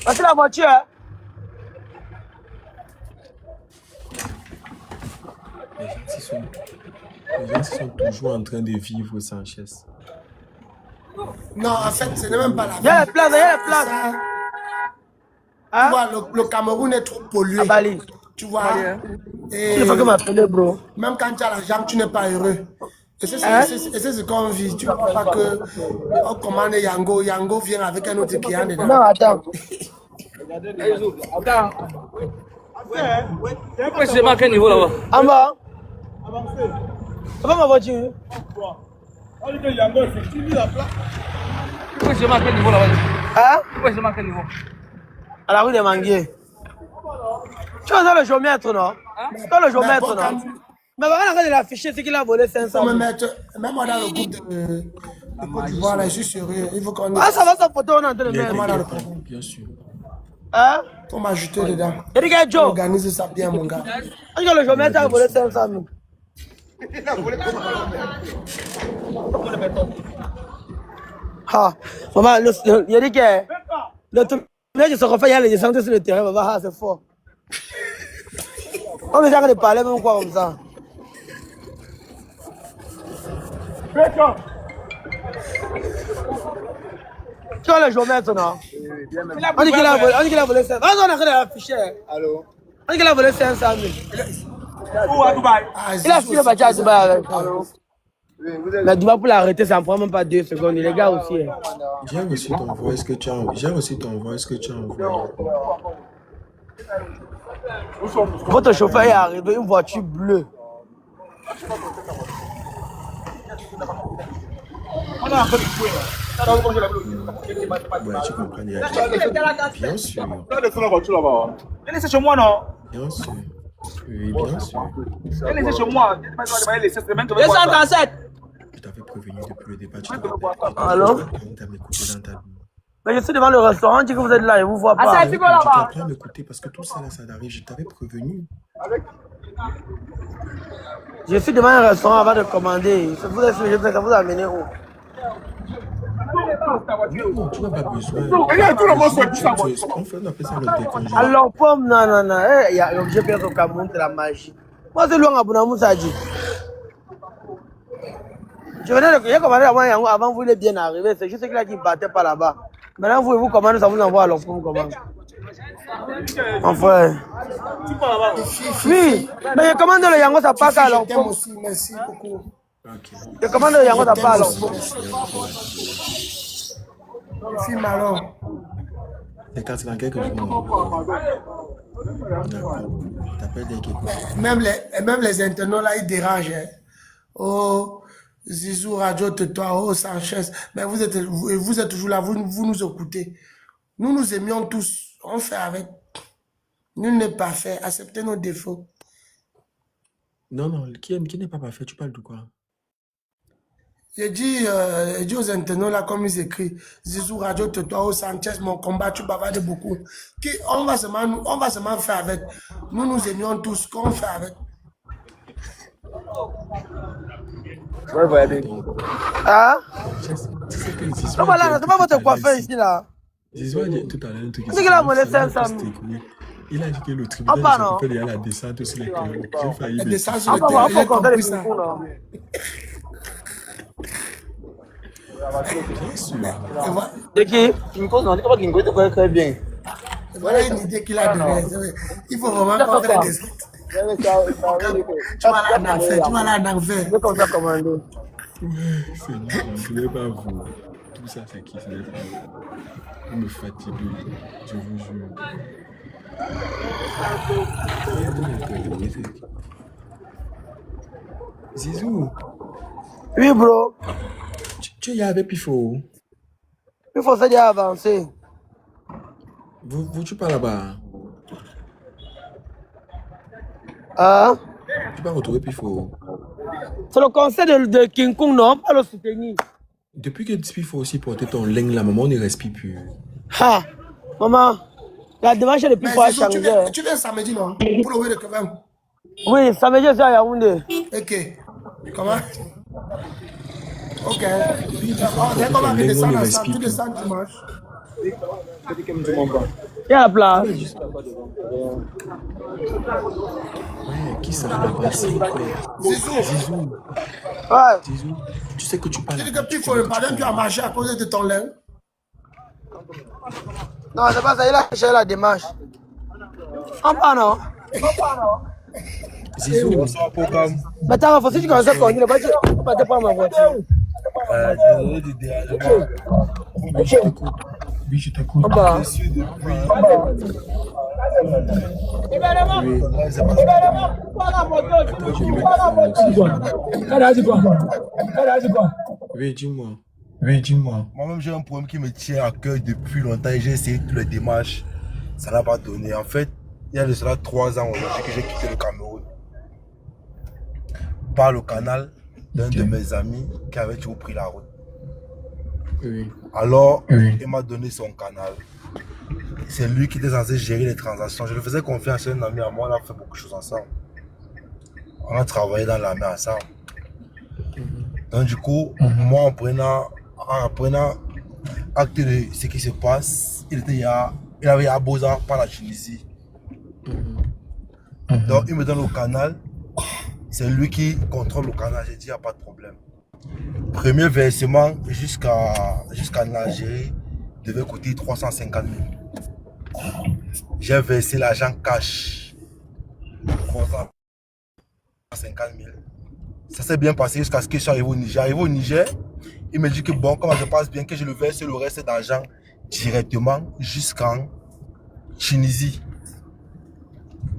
Voici la voiture. Hein? Les gens sont toujours en train de vivre sans chaise. Non, en fait, ce n'est même pas la Il y a les places, il y a les Ça, places. tu vois, le Cameroun est trop pollué. À Bali. Tu vois. Et Il faut que m'appeler, bro. même quand tu as la jambe, tu n'es pas heureux. Et c'est ce qu'on vit. Tu ne vois pas que on commande Yango. Yango vient avec un autre client dedans. Non, attends. C'est à quel niveau là-bas? En bas. C'est pas ma voiture. C'est à quel niveau là-bas? Hein? C'est à quel niveau? À la rue des Manguiers. Tu vois ça le géomètre, non? C'est toi le géomètre, non? Mais voilà, quand il a affiché, c'est qu'il a volé 500 Faut 000. me mettre, même moi dans le groupe de Côte d'Ivoire, là, je suis sérieux. Il faut qu'on Ah, ça va, sa photo, on est en train de Il y a mettre. moi dans le quelqu'un, programme. bien sûr. Hein? Faut m'ajouter dedans. Il dit que Joe. Organise ça bien, mon gars. Quand le géomètre a volé 500 000. Ah, maman, il a dit que le tournage de ce refait, il y a les descentes sur le terrain, maman, ah, c'est fort. On est en train de parler même quoi comme ça. Tu vois le géomètre, non? On dit qu'il a volé 500 000. On est en train de l'afficher. Allô? On dit qu'il a volé 500 000. Où à Dubaï? Ah, Il a fui le bâtiment à Dubaï avec. Mais Dubaï pour l'arrêter, ça ne prend même pas 2 secondes. Les gars aussi. Hein. J'ai reçu ton voix. Est-ce que tu as envoyé? Votre chauffeur est arrivé, une voiture bleue. Ouais, tu comprends. Bien sûr. Elle est chez moi, non? Bien sûr. Oui, bien sûr. Elle est chez moi. 237. Je t'avais prévenu depuis le départ. Tu te rappelles. Alors? Tu as m'écouté dans ta vie. Mais je suis devant le restaurant, on dit que vous êtes là, je ne vous vois pas. Tu t'apprends à m'écouter parce que tout ça là, ça arrive. Je t'avais prévenu. Je suis devant un restaurant avant de commander. Vous êtes sûr, je sais que vous amenez où? Non, tu n'as pas besoin. Regarde, tout le monde soit On fait, on appelle ça le décongé. Alors, pomme, non. Il y a l'objet bien au Cameroun, c'est la magie. Moi, c'est loin à Bounamou, ça dit. J'ai commandé avant vous, il est bien arrivé. C'est juste qu'il a dit battait pas là-bas. Maintenant, vous commandez, ça vous envoie à l'offre, comment? Mon frère. Oui, mais je commande le yango, ça passe à l'offre. Je t'aime aussi, merci beaucoup. Je commande le yango, ça passe à l'offre. Fille Malon. Les cartes dans quelques jours. D'accord. T'appelles des quelques. Même les internautes là, ils dérangent. Hein. Oh, Zizou, Radio, toi, oh, Sanchez. Mais vous êtes toujours là, vous nous écoutez. Nous aimions tous. On fait avec. Nul n'est pas fait. Acceptez nos défauts. Non, qui n'est pas parfait, tu parles de quoi? Je dis aux internautes là, comme ils écrivent, Zizou, Radio, toi, oh, Sanchez, mon combat, tu bavardes beaucoup. On va seulement faire avec. Nous aimions tous. Qu'on fait avec. Hein? Tu sais que Zizou. Non, voilà, c'est pas votre coiffeur ici là. Zizou a dit tout à l'heure un truc. C'est qu'il a volé 500 000. Il a dit que le tribunal il y a la descente sur les terrains. J'ai failli. La me- descente sur le terrain, j'ai compris ça. Bien sûr. Et voilà- De qui? Tu me poses, non, pas qu'il te connaît très bien. Voilà une idée qu'il a donnée. Il faut vraiment qu'on fasse des descentes. Tu vas là en enfer, tu vas là en enfer. Je comme ça commander. Seigneur, je ne vais pas vous. Tout ça, c'est qui? Ce n'est pas vous. Vous me fatiguez. Je vous jure. Zizou, Oui, bro. tu y avais Pifo. Il faut ça déjà avancer. Tu parles là-bas. Hein? Tu vas retrouver Pifo. C'est le conseil de King Kong, non? Pas le soutenir. Depuis que Pifo aussi porté ton lingue là, maman, on ne respire plus. Ha! Maman, la démarche de plus Mais pour Zizou, changer. tu viens samedi, non? Pour le de quand même. Oui, ça veut dire ça à Yaoundé. Ok. Comment? Ok. Dès qu'on va redescendre ensemble, tu descends dimanche. Il y a la place. Ouais, qui ça là-bas? C'est quoi? Zizou. Ouais. Zizou, tu sais que tu parles. Tu dis que puis il faut le pardon, tu as marché à cause de ton lin. Non, c'est pas ça, il a cherché la démarche. En pas non. Zizou. Mais t'as renforcé, tu commences à conduire, tu vas te prendre ma voiture. Oui, je t'écoute. Oui, je t'écoute. En bas. Oui, dis-moi. Oui, dis-moi. Moi-même, j'ai un problème qui me tient à cœur depuis longtemps et j'ai essayé toutes les démarches. Ça n'a pas donné. En fait, il y a de cela 3 ans aujourd'hui que j'ai quitté le Cameroun. Par le canal d'un de mes amis qui avait toujours pris la route. Oui. Alors, il m'a donné son canal. C'est lui qui était censé gérer les transactions. Je lui faisais confiance, c'est un ami à moi, on a fait beaucoup de choses ensemble. On a travaillé dans l'armée ensemble. Donc du coup, moi en prenant acte de ce qui se passe, il avait à Boza par la Tunisie. Donc il me donne le canal. C'est lui qui contrôle le canal. J'ai dit, il n'y a pas de problème. Premier versement jusqu'en Algérie devait coûter 350 000. J'ai versé l'argent cash. 350 000. Ça s'est bien passé jusqu'à ce que je sois arrivé au Niger. Arrivé au Niger, il me dit que bon, comment ça passe bien, que je le verse le reste d'argent directement jusqu'en Tunisie.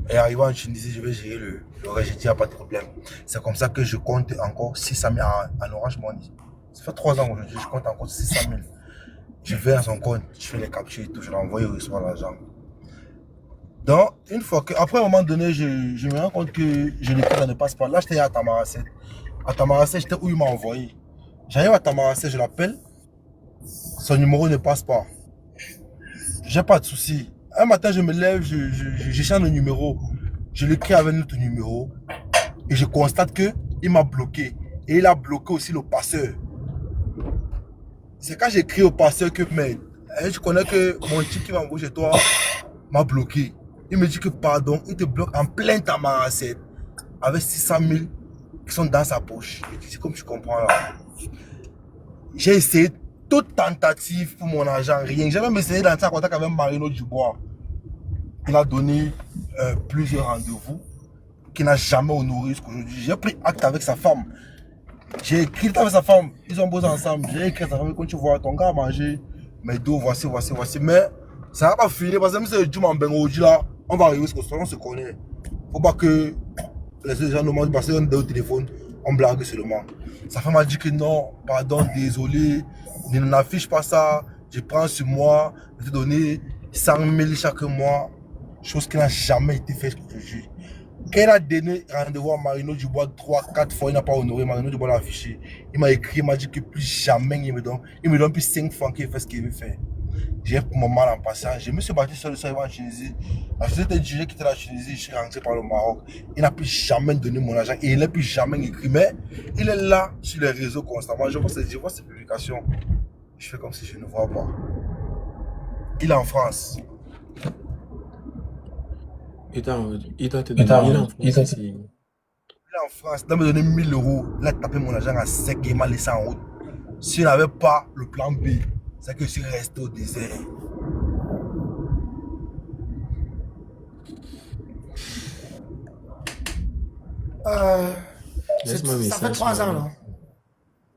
Et arrivé en Tunisie, je vais gérer le reste. J'ai dit, il n'y a pas de problème. C'est comme ça que je compte encore 600 000 en Orange Money. Ça fait 3 ans aujourd'hui, je compte encore 600 000. Je vais à son compte, je fais les captures et tout, je l'envoie, il reçoit l'argent. Donc, une fois que, après un moment donné, je me rends compte que je n'ai plus dans le passeport. Là, j'étais à Tamaracet. À Tamaracet, j'étais où il m'a envoyé. J'arrive à Tamaracet, je l'appelle. Son numéro ne passe pas. J'ai pas de souci. Un matin, je me lève, je change le numéro. Je l'écris avec notre numéro. Et je constate que il m'a bloqué. Et il a bloqué aussi le passeur. C'est quand j'écris au passeur que, mais, je connais que mon type qui m'a envoyé chez toi m'a bloqué. Il me dit que, pardon, il te bloque en plein Tamaracet. Avec 600 000 qui sont dans sa poche. C'est comme tu comprends là. J'ai essayé toute tentative pour mon argent, rien. J'ai même essayé d'entrer en contact avec Marino Dubois. Il a donné plusieurs rendez-vous qu'il n'a jamais honoré jusqu'aujourd'hui. J'ai pris acte avec sa femme. J'ai écrit avec sa femme. Ils ont bossé ensemble. J'ai écrit à sa femme, quand tu vois ton gars manger mes dos, voici. Mais ça va pas finir parce que même si le Djuma en Bengoji là, on va arriver parce que on se connaît. Faut pas que les gens nous mangent parce qu'on est au téléphone, on blague seulement. Sa femme m'a dit que non, pardon, désolé, ne n'affiche pas ça, je prends sur moi, je te donner 100 000 chaque mois, chose qui n'a jamais été faite, je te jure. Quand il a donné rendez-vous à Marino Dubois 3-4 fois, il n'a pas honoré, Marino Dubois l'a affiché. Il m'a écrit, il m'a dit que plus jamais il me donne plus 5 francs qu'il fait ce qu'il veut faire. J'ai pour mon mal en passant. Je me suis battu sur le sol en Tunisie. La société dirigée qui était la Tunisie, je suis rentré par le Maroc. Il n'a plus jamais donné mon argent et il n'a plus jamais écrit. Mais il est là sur les réseaux constamment. Je vois ses publications. Je fais comme si je ne vois pas. Il est en France. Il doit te donner. Il est en France ici. Il est en France. Il doit me donner 1000 €. Il a tapé mon argent à sec et il m'a laissé en route. S'il n'avait pas le plan B, c'est que je suis resté au désert. Laisse-moi un Ça fait message. 3 ans, non?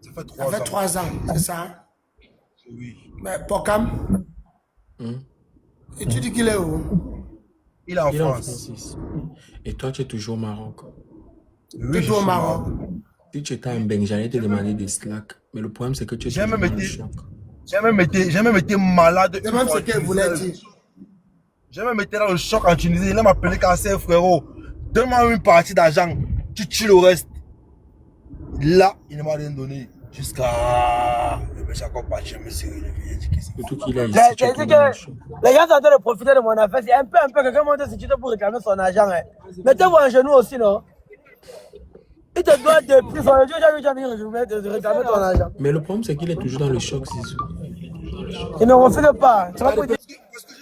Ça fait Ça fait 3 ans, c'est ça? Oui. Mais Pokam, et tu dis qu'il est où? Il est en Il est en France. France ici. Et toi, tu es toujours au Maroc. Oui, Tu es je au suis Maroc. Si tu étais en Beng, j'allais te demander des slacks. Mais le problème, c'est que tu es J'ai toujours même dans le été- choc. J'ai même été malade. C'est une même fois ce en qu'elle Tunisie. voulait dire. J'ai même été dans le choc en Tunisie. Il m'a appelé cancer, frérot. Donne-moi une partie d'argent. Tu tues le reste. Là, il ne m'a rien donné. Jusqu'à. Je suis encore parti, je me suis relevé. Surtout qu'il est ici, J'ai tu es dit toujours dans le que choc. les gens sont en train de profiter de mon affaire. C'est un peu, quelqu'un monte sur Twitter pour réclamer son argent. Hein. Mettez-vous en genoux aussi, non? Il te doit depuis son Dieu, de réclamer ton argent. Mais le problème, c'est qu'il est toujours dans le choc, Zizou. Il ne refuse pas. Tu vas pour dire. Parce que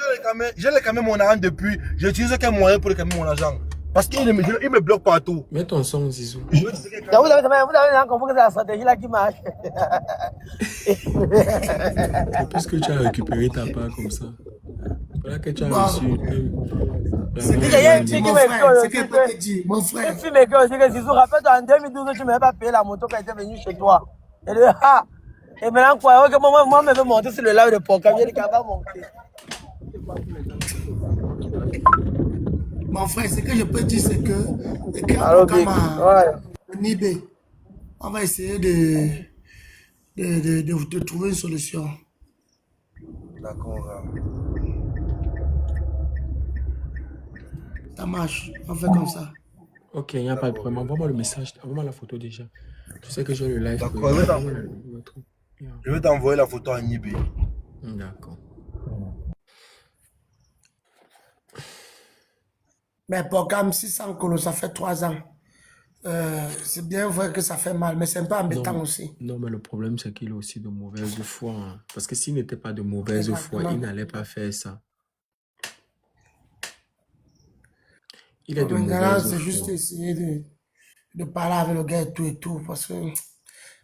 j'ai réclamé mon argent depuis. J'utilise aucun moyen pour réclamer mon argent. Parce qu'il me bloque partout. Mets ton son, Zizou. Vous avez compris que c'est la stratégie là qui marche. C'est parce que tu as récupéré ta part comme ça. Voilà que tu as reçu. Il y a une fille qui m'écrit C'est qu'elle peut te dire, mon frère. Une fille m'écrit aussi que Zizou, rappelle-toi en 2012, tu ne m'avais pas payé la moto quand elle était venue chez toi. Et le ah. Et maintenant, quoi, que moi, je vais monter sur le live de Pokam. J'ai dit qu'elle va monter. Mon frère, ce que je peux dire, c'est que Alors, Pokam ouais. à Nibé, on va essayer de trouver une solution. D'accord. Ça marche, on fait comme ça. Ok, il n'y a pas de problème. Envoie-moi le message. Envoie-moi la photo déjà. Tu sais que j'ai le live. D'accord, je vais t'envoyer la photo à Nibé. D'accord. Mais Pokam, 600 colos, ça fait 3 ans. C'est bien vrai que ça fait mal, mais c'est un peu embêtant aussi. Non, mais le problème, c'est qu'il est aussi de mauvaise foi. Hein. Parce que s'il n'était pas de mauvaise foi, il n'allait pas faire ça. Il est de Maintenant, mauvaise c'est foi. juste essayer de parler avec le gars et tout, parce que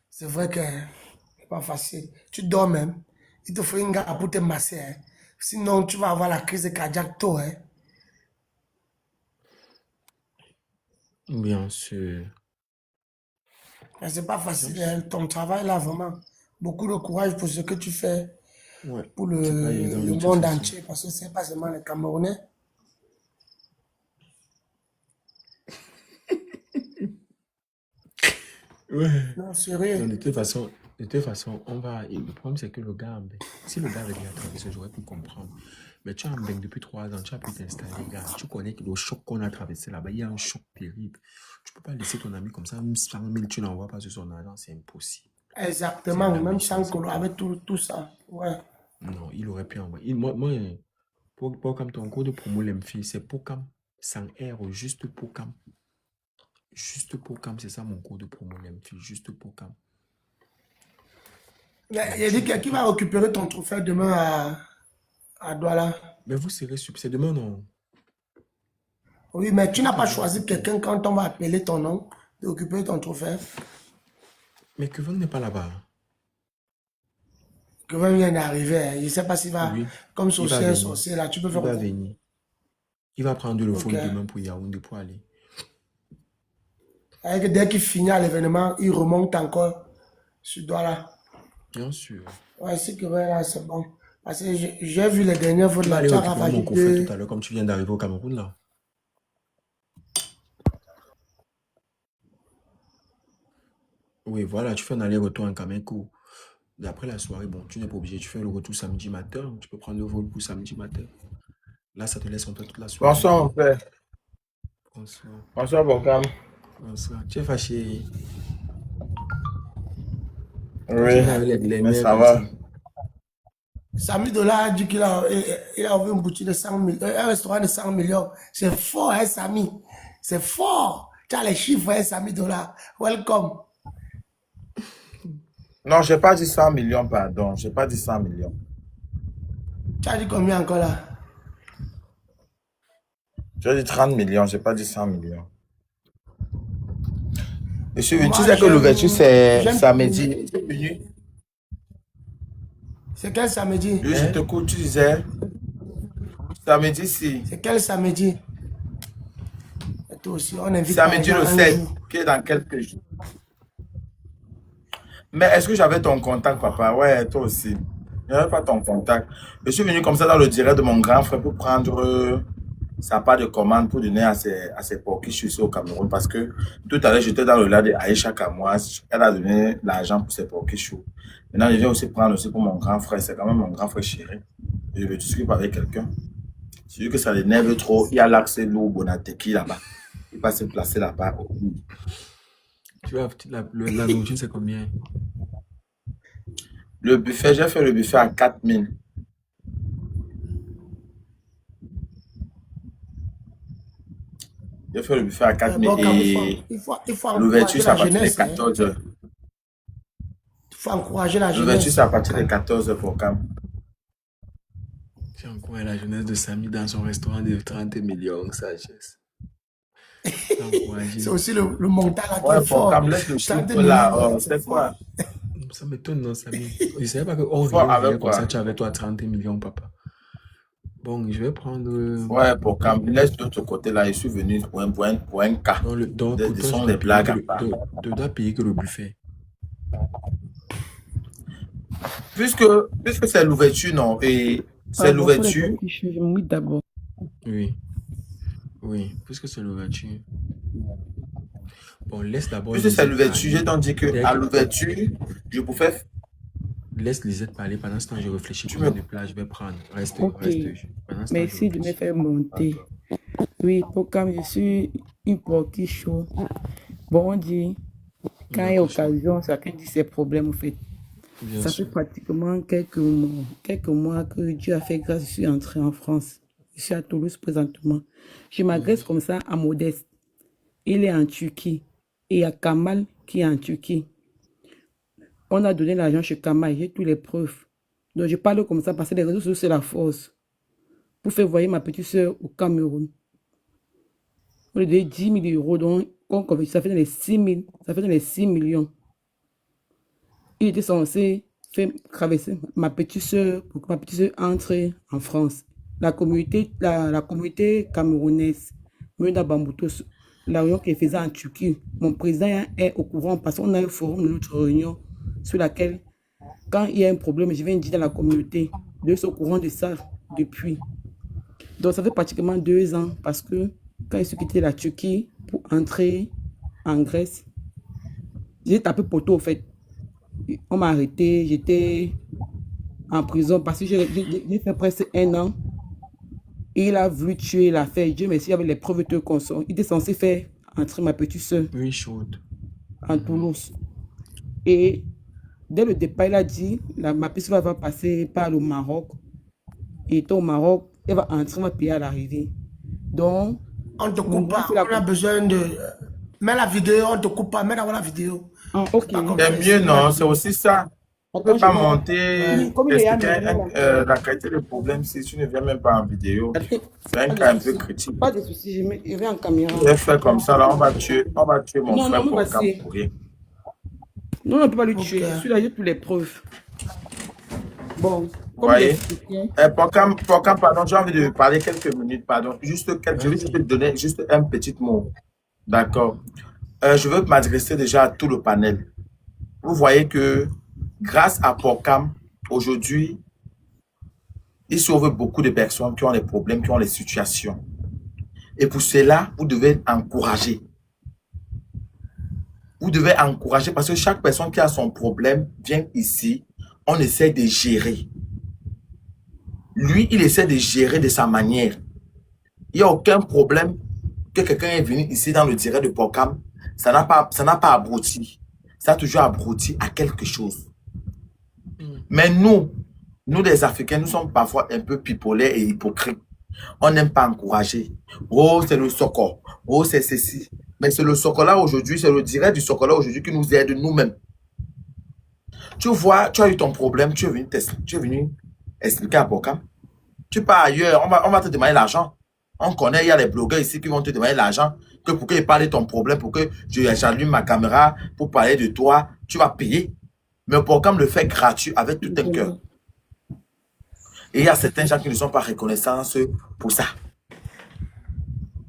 c'est vrai que c'est pas facile. Tu dors même, il te faut une gars pour te masser. Hein. Sinon, tu vas avoir la crise cardiaque tôt. Hein. Bien sûr. Mais c'est pas facile. Hein. Ton travail là, vraiment, beaucoup de courage pour ce que tu fais Ouais. pour C'est pas évident de le toute monde façon. entier, parce que c'est pas seulement les Camerounais. Ouais. Non, sérieux. Non, de toute façon, on va. Et le problème, c'est que le gars, si le gars avait bien traversé, j'aurais pu comprendre. Mais tu es en Beng depuis 3 ans, tu as pu t'installer, gars. Tu connais que le choc qu'on a traversé là-bas, il y a un choc terrible. Tu peux pas laisser ton ami comme ça, 100 000, tu n'envoies pas sur son argent, c'est impossible. Exactement, C'est même impossible. sans colo, avec tout ça. Ouais. Non, il aurait pu envoyer. Moi, Pocam, ton code promo l'Emfi, c'est Pocam. Sans R, juste Pocam. Juste Pocam, c'est ça mon code promo l'Emfi, juste Pocam. Il a dit qui va récupérer ton trophée demain à Douala. Mais vous serez c'est demain, non? Oui, mais tu n'as pas choisi quelqu'un quand on va appeler ton nom de récupérer ton trophée. Mais Kevin n'est pas là-bas. Kevin vient d'arriver. Je ne sais pas s'il va, Oui, comme il va sorcier, venir. sorcier, là, tu peux Il faire va quoi? venir. Il va prendre le Ok. phone demain pour Yaoundé pour aller. Avec, dès qu'il finit à l'événement, il remonte encore sur Douala. Bien sûr. Ouais, c'est Kevin là, c'est bon. Parce que j'ai vu les dernières fois Tu de vas la aller tu as récupérer ravagé mon coffret deux. tout à l'heure, comme tu viens d'arriver au Cameroun, là. Oui, voilà, tu fais un aller-retour en Cameroun. D'après la soirée, bon, tu n'es pas obligé. Tu fais le retour samedi matin. Tu peux prendre le vol pour samedi matin. Là, ça te laisse un peu toute la soirée. Bonsoir, mon père. Bonsoir. Bonsoir, Bocam. Bonsoir. Tu es fâché. Oui, Les mais nerfs ça comme va. ça. Samy Dola a dit qu'il a ouvert une boutique de 100 millions, un restaurant de 100 millions. C'est fort, hein, Samy? C'est fort. Tu as les chiffres, hein, Samy Dola. Welcome. Non, j'ai pas dit 100 millions, pardon. J'ai pas dit 100 millions. Tu as dit combien encore là? J'ai dit 30 millions, j'ai pas dit 100 millions. Je suis venu, Moi, tu sais que l'ouverture, c'est j'aime- samedi. Tu es venu? C'est quel samedi? Oui, je t'écoute, tu disais. Samedi, si. C'est quel samedi? Et toi aussi, on invite Samedi par le exemple un 7, jour. qui est dans quelques jours. Mais est-ce que j'avais ton contact, papa? Ouais, toi aussi. Je n'avais pas ton contact. Je suis venu comme ça dans le direct de mon grand frère pour prendre sa part de commande pour donner à ses porkichous ici au Cameroun. Parce que tout à l'heure, j'étais dans le live de Aïcha Kamoise. Elle a donné l'argent pour ses porkichous. Maintenant, je viens aussi prendre aussi pour mon grand frère. C'est quand même mon grand frère chéri. Je veux discuter avec quelqu'un. C'est vu que ça l'énerve trop. Il y a l'accès lourd Bonateki là-bas. Il va se placer là-bas. Tu vois, la nourriture, c'est combien? Le buffet, j'ai fait le buffet à 4000. J'ai fait le buffet à 4000 Bon, comme et il faut l'ouverture, encourager c'est à la partir de jeunesse. Hein. 14 h. Il faut encourager la L'ouverture, jeunesse. c'est à partir de 14 h pour Cam. J'ai encouragé la jeunesse de Samy dans son restaurant de 30 millions, sagesse. C'est aussi le montant là qui Ouais, est pour fort. Cam, laisse le 30 chiffre là. millions, C'est quoi? Ça m'étonne, non, Samy? Je ne savais pas qu'on Fort avec riait comme quoi? ça, tu avais toi 30 millions, papa. Bon, je vais prendre... Ouais, pour Cam, laisse l'autre côté là. Je suis venu pour un cas. Donc, Ce pourtant, sont je des dois blagues à payer part. je dois payer que le buffet. Puisque c'est l'ouverture, non? Et c'est l'ouverture. Oui, d'abord. Oui. Oui, puisque c'est l'ouverture. Bon, laisse d'abord... Puisque c'est Lisette l'ouverture, j'ai parler. donc dit qu'à l'ouverture, je pouvais. Laisse Lisette parler. Pendant ce temps, je réfléchis Tu combien me- de plats je vais prendre. Reste. Ok. Pendant ce temps, je Merci de me réfléchis. faire monter. Oui, pour quand je suis une portée chaud. Bon, on dit, quand il y a D'accord, occasion, chacun dit ses problèmes, en fait. bien Ça fait sûr. pratiquement quelques mois que Dieu a fait grâce, je suis entrée en France. Je suis à Toulouse présentement. Je m'adresse comme ça à Modeste. Il est en Turquie. Et il y a Kamal qui est en Turquie. On a donné l'argent chez Kamal, j'ai toutes les preuves. Donc je parle comme ça parce que les réseaux sociaux, c'est la force. Pour faire voyer ma petite soeur au Cameroun. On lui a donné 10 000 euros, donc ça fait dans les 6 000, ça fait dans les 6 millions. Il était censé faire traverser ma petite soeur pour que ma petite soeur entre en France. La communauté camerounaise, Mena Bamboutos, la réunion qu'elle faisait en Turquie, mon président est au courant parce qu'on a un forum de notre réunion sur laquelle, quand il y a un problème, je viens dire dans la communauté, de sont au courant de ça depuis. Donc ça fait pratiquement 2 ans parce que quand je suis quitté la Turquie pour entrer en Grèce, j'ai tapé poteau au fait. On m'a arrêté, j'étais en prison parce que j'ai fait presque 1 an. Il a voulu tuer l'affaire. Dieu merci, il y avait les preuves de consort. Il était censé faire entrer ma petite soeur Oui, chaude. en Toulouse. Et dès le départ, il a dit, ma petite soeur va passer par le Maroc. Il était au Maroc, Elle va entrer, on va payer à l'arrivée. Donc, On te mon coupe grand pas. fait la... On a besoin de... Mets la vidéo, on te coupe pas. Mets la vidéo. Ah, ok. Pas comme C'est ça mieux, ici. non? C'est aussi ça. Tu Attends, peux je pas vais... monter, Comme il est à expliquer maison, là. la qualité du problème si tu ne viens même pas en vidéo. Attends, C'est un pas de cas un peu souci. critique. Pas de souci, je vais en caméra. Je vais faire comme ça, là, on va tuer mon Non, frère non, pour vas-y. Cam pour rien. Non, on ne peut pas le Ok. tuer. Je suis là, j'ai toutes les preuves. Bon, Vous comme voyez? j'expliquais, Pour Cam, pardon, j'ai envie de parler quelques minutes, pardon. Je vais juste te donner juste un petit mot. D'accord. Je veux m'adresser déjà à tout le panel. Vous voyez que grâce à Porcam, aujourd'hui, il sauve beaucoup de personnes qui ont des problèmes, qui ont des situations. Et pour cela, vous devez encourager. Vous devez encourager parce que chaque personne qui a son problème vient ici, on essaie de gérer. Lui, il essaie de gérer de sa manière. Il n'y a aucun problème que quelqu'un est venu ici dans le direct de Porcam. Ça n'a pas abouti. Ça a toujours abouti à quelque chose. Mais nous les Africains, nous sommes parfois un peu pipolés et hypocrites. On n'aime pas encourager. Oh, c'est le Soko. Oh, c'est ceci. Mais c'est le Sokola aujourd'hui, c'est le direct du Sokola aujourd'hui qui nous aide nous-mêmes. Tu vois, tu as eu ton problème, tu es venu expliquer à Porcam. Tu pars ailleurs, on va te demander l'argent. On connaît, il y a les blogueurs ici qui vont te demander l'argent que pour qu'ils parlent de ton problème, pour que j'allume ma caméra, pour parler de toi, tu vas payer. Mais Porcam le fait gratuit avec tout un cœur. Et il y a certains gens qui ne sont pas reconnaissants pour ça.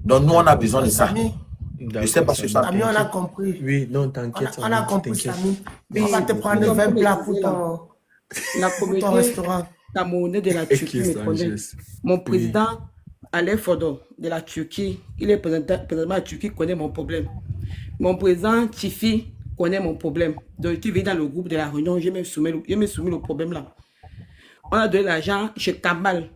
Donc nous, on a besoin de ça. Samy, Je sais pas ce que ça. Samy, on a compris. Oui, non, t'inquiète. On a compris, Samy. Mais On va te prendre 20 plats pour la ton communauté restaurant. camerounaise de la Turquie me connaît. Mon président, Alain Fodo, de la Turquie, il est président de la Turquie, connaît mon problème. Mon président Tifi connaît mon problème. Donc, tu viens dans le groupe de la réunion, je me soumis le problème là. On a donné l'argent chez Kamal.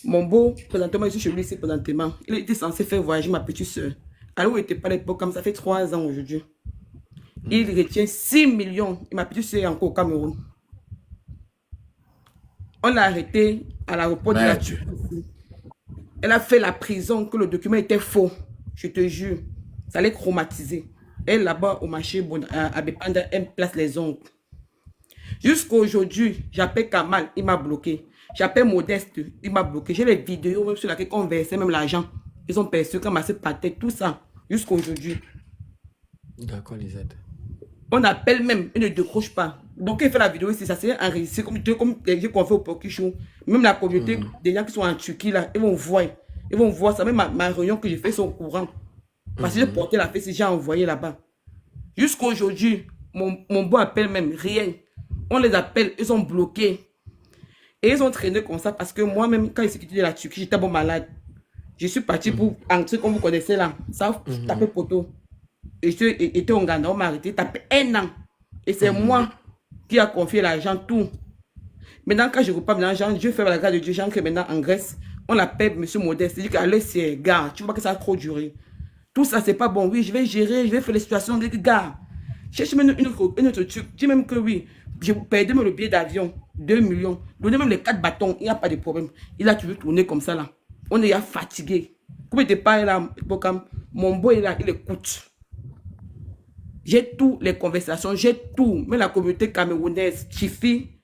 Mon beau, présentement, je suis chez lui ici présentement. Il était censé faire voyager ma petite soeur. Alors, il n'était pas à l'époque, comme ça fait 3 ans aujourd'hui. Il retient 6 millions. Et ma petite soeur est encore au Cameroun. On l'a arrêté à l'aéroport de la Turquie. Elle a fait la prison que le document était faux. Je te jure. Ça allait chromatiser. Elle, là-bas, au marché, à Bépanda, elle place les ongles. Jusqu'à aujourd'hui, j'appelle Kamal, il m'a bloqué. J'appelle Modeste, il m'a bloqué. J'ai les vidéos même sur lesquelles on versait même l'argent. Ils ont perçu comme assez patate, tout ça. Jusqu'à aujourd'hui. D'accord, Lisette. On appelle même, il ne décroche pas. Donc, il fait la vidéo ici, ça s'est enregistré comme les gens qu'on fait au Poké Show. Même la communauté, des gens qui sont en Turquie, là, ils vont voir ça. Même ma réunion que j'ai fait, ils sont au courant. Parce que j'ai porté la fesse, j'ai envoyé là-bas. Jusqu'à aujourd'hui, mon beau appelle même, rien. On les appelle, ils sont bloqués. Et ils ont traîné comme ça parce que moi-même, quand ils s'est quitté de la Turquie, j'étais bon malade. Je suis parti pour entrer, comme vous connaissez là. Ça, taper poteau. Et j'étais en Ghana, on m'a arrêté, tapé 1 an. Et c'est moi qui a confié l'argent, tout. Maintenant, quand je repars, maintenant, je fais la grâce de Dieu, j'entre maintenant en Grèce. On appelle M. Modeste. Il dit qu'allez, c'est gars, tu vois que ça a trop duré. Tout ça, c'est pas bon. Oui, je vais gérer, je vais faire les situations. Les gars, cherche même une autre truc. Dis même que oui, je payais même le billet d'avion, 2 millions. Donnez même les 4 bâtons, il n'y a pas de problème. Il a toujours tourné comme ça là. On est fatigué. Comme il n'était pas là, mon beau est là, il écoute. J'ai toutes les conversations, j'ai tout. Même la communauté camerounaise, Tifi,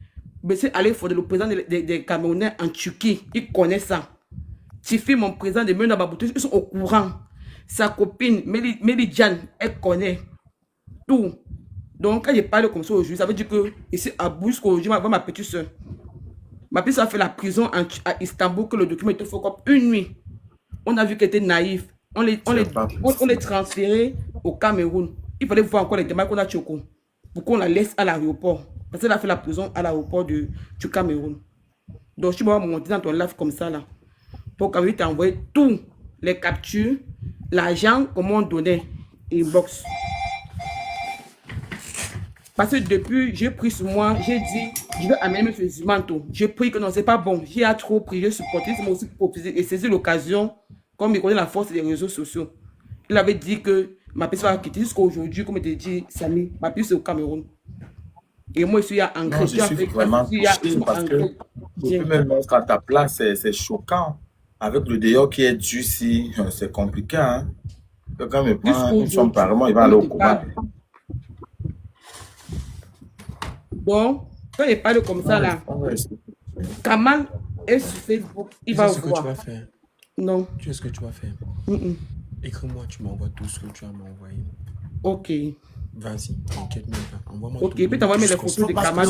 allez, il faut le président des Camerounais en Turquie, il connaît ça. Tifi, mon président de Mena Baboutou, ils sont au courant. Sa copine, Mélidiane, elle connaît tout. Donc, quand je parle comme ça aujourd'hui, ça veut dire que ici à Bousco, aujourd'hui, je vais voir ma petite soeur. Ma petite soeur a fait la prison à Istanbul, que le document était faux comme une nuit. On a vu qu'elle était naïve. On les transféré au Cameroun. Il fallait voir encore les démarches qu'on a choco pour qu'on la laisse à l'aéroport. Parce qu'elle a fait la prison à l'aéroport du Cameroun. Donc, je vais monter dans ton live comme ça là. Pour qu'on t'a envoyé tous les captures, l'argent, comment on donnait, inbox. Parce que depuis, j'ai pris sur moi, j'ai dit, je vais amener M. Zimanto. J'ai pris que non, c'est pas bon. J'ai trop pris, j'ai supporté, c'est moi aussi proposé et saisi l'occasion, comme il connaît la force des réseaux sociaux. Il avait dit que ma piste va quitter jusqu'à aujourd'hui, comme il t'a dit, Samy, ma piste c'est au Cameroun. Et moi, je suis ancré. Non, je suis vraiment touché parce que je peux même mettre à ta place, c'est choquant. Avec le dehors qui est dû ici, c'est compliqué. Hein? Quelqu'un me prend une somme par mois, il va aller au coma. Bon, quand il parle comme ça, là, Kamal est sur Facebook, il va voir. Tu sais ce que tu vas faire? Non. Tu sais ce que tu vas faire? Écris-moi, tu m'envoies tout ce que tu as m'envoyé. Ok. Vas-y, t'inquiète même pas. Envoie-moi ok, puis t'envoies les photos de Kamal.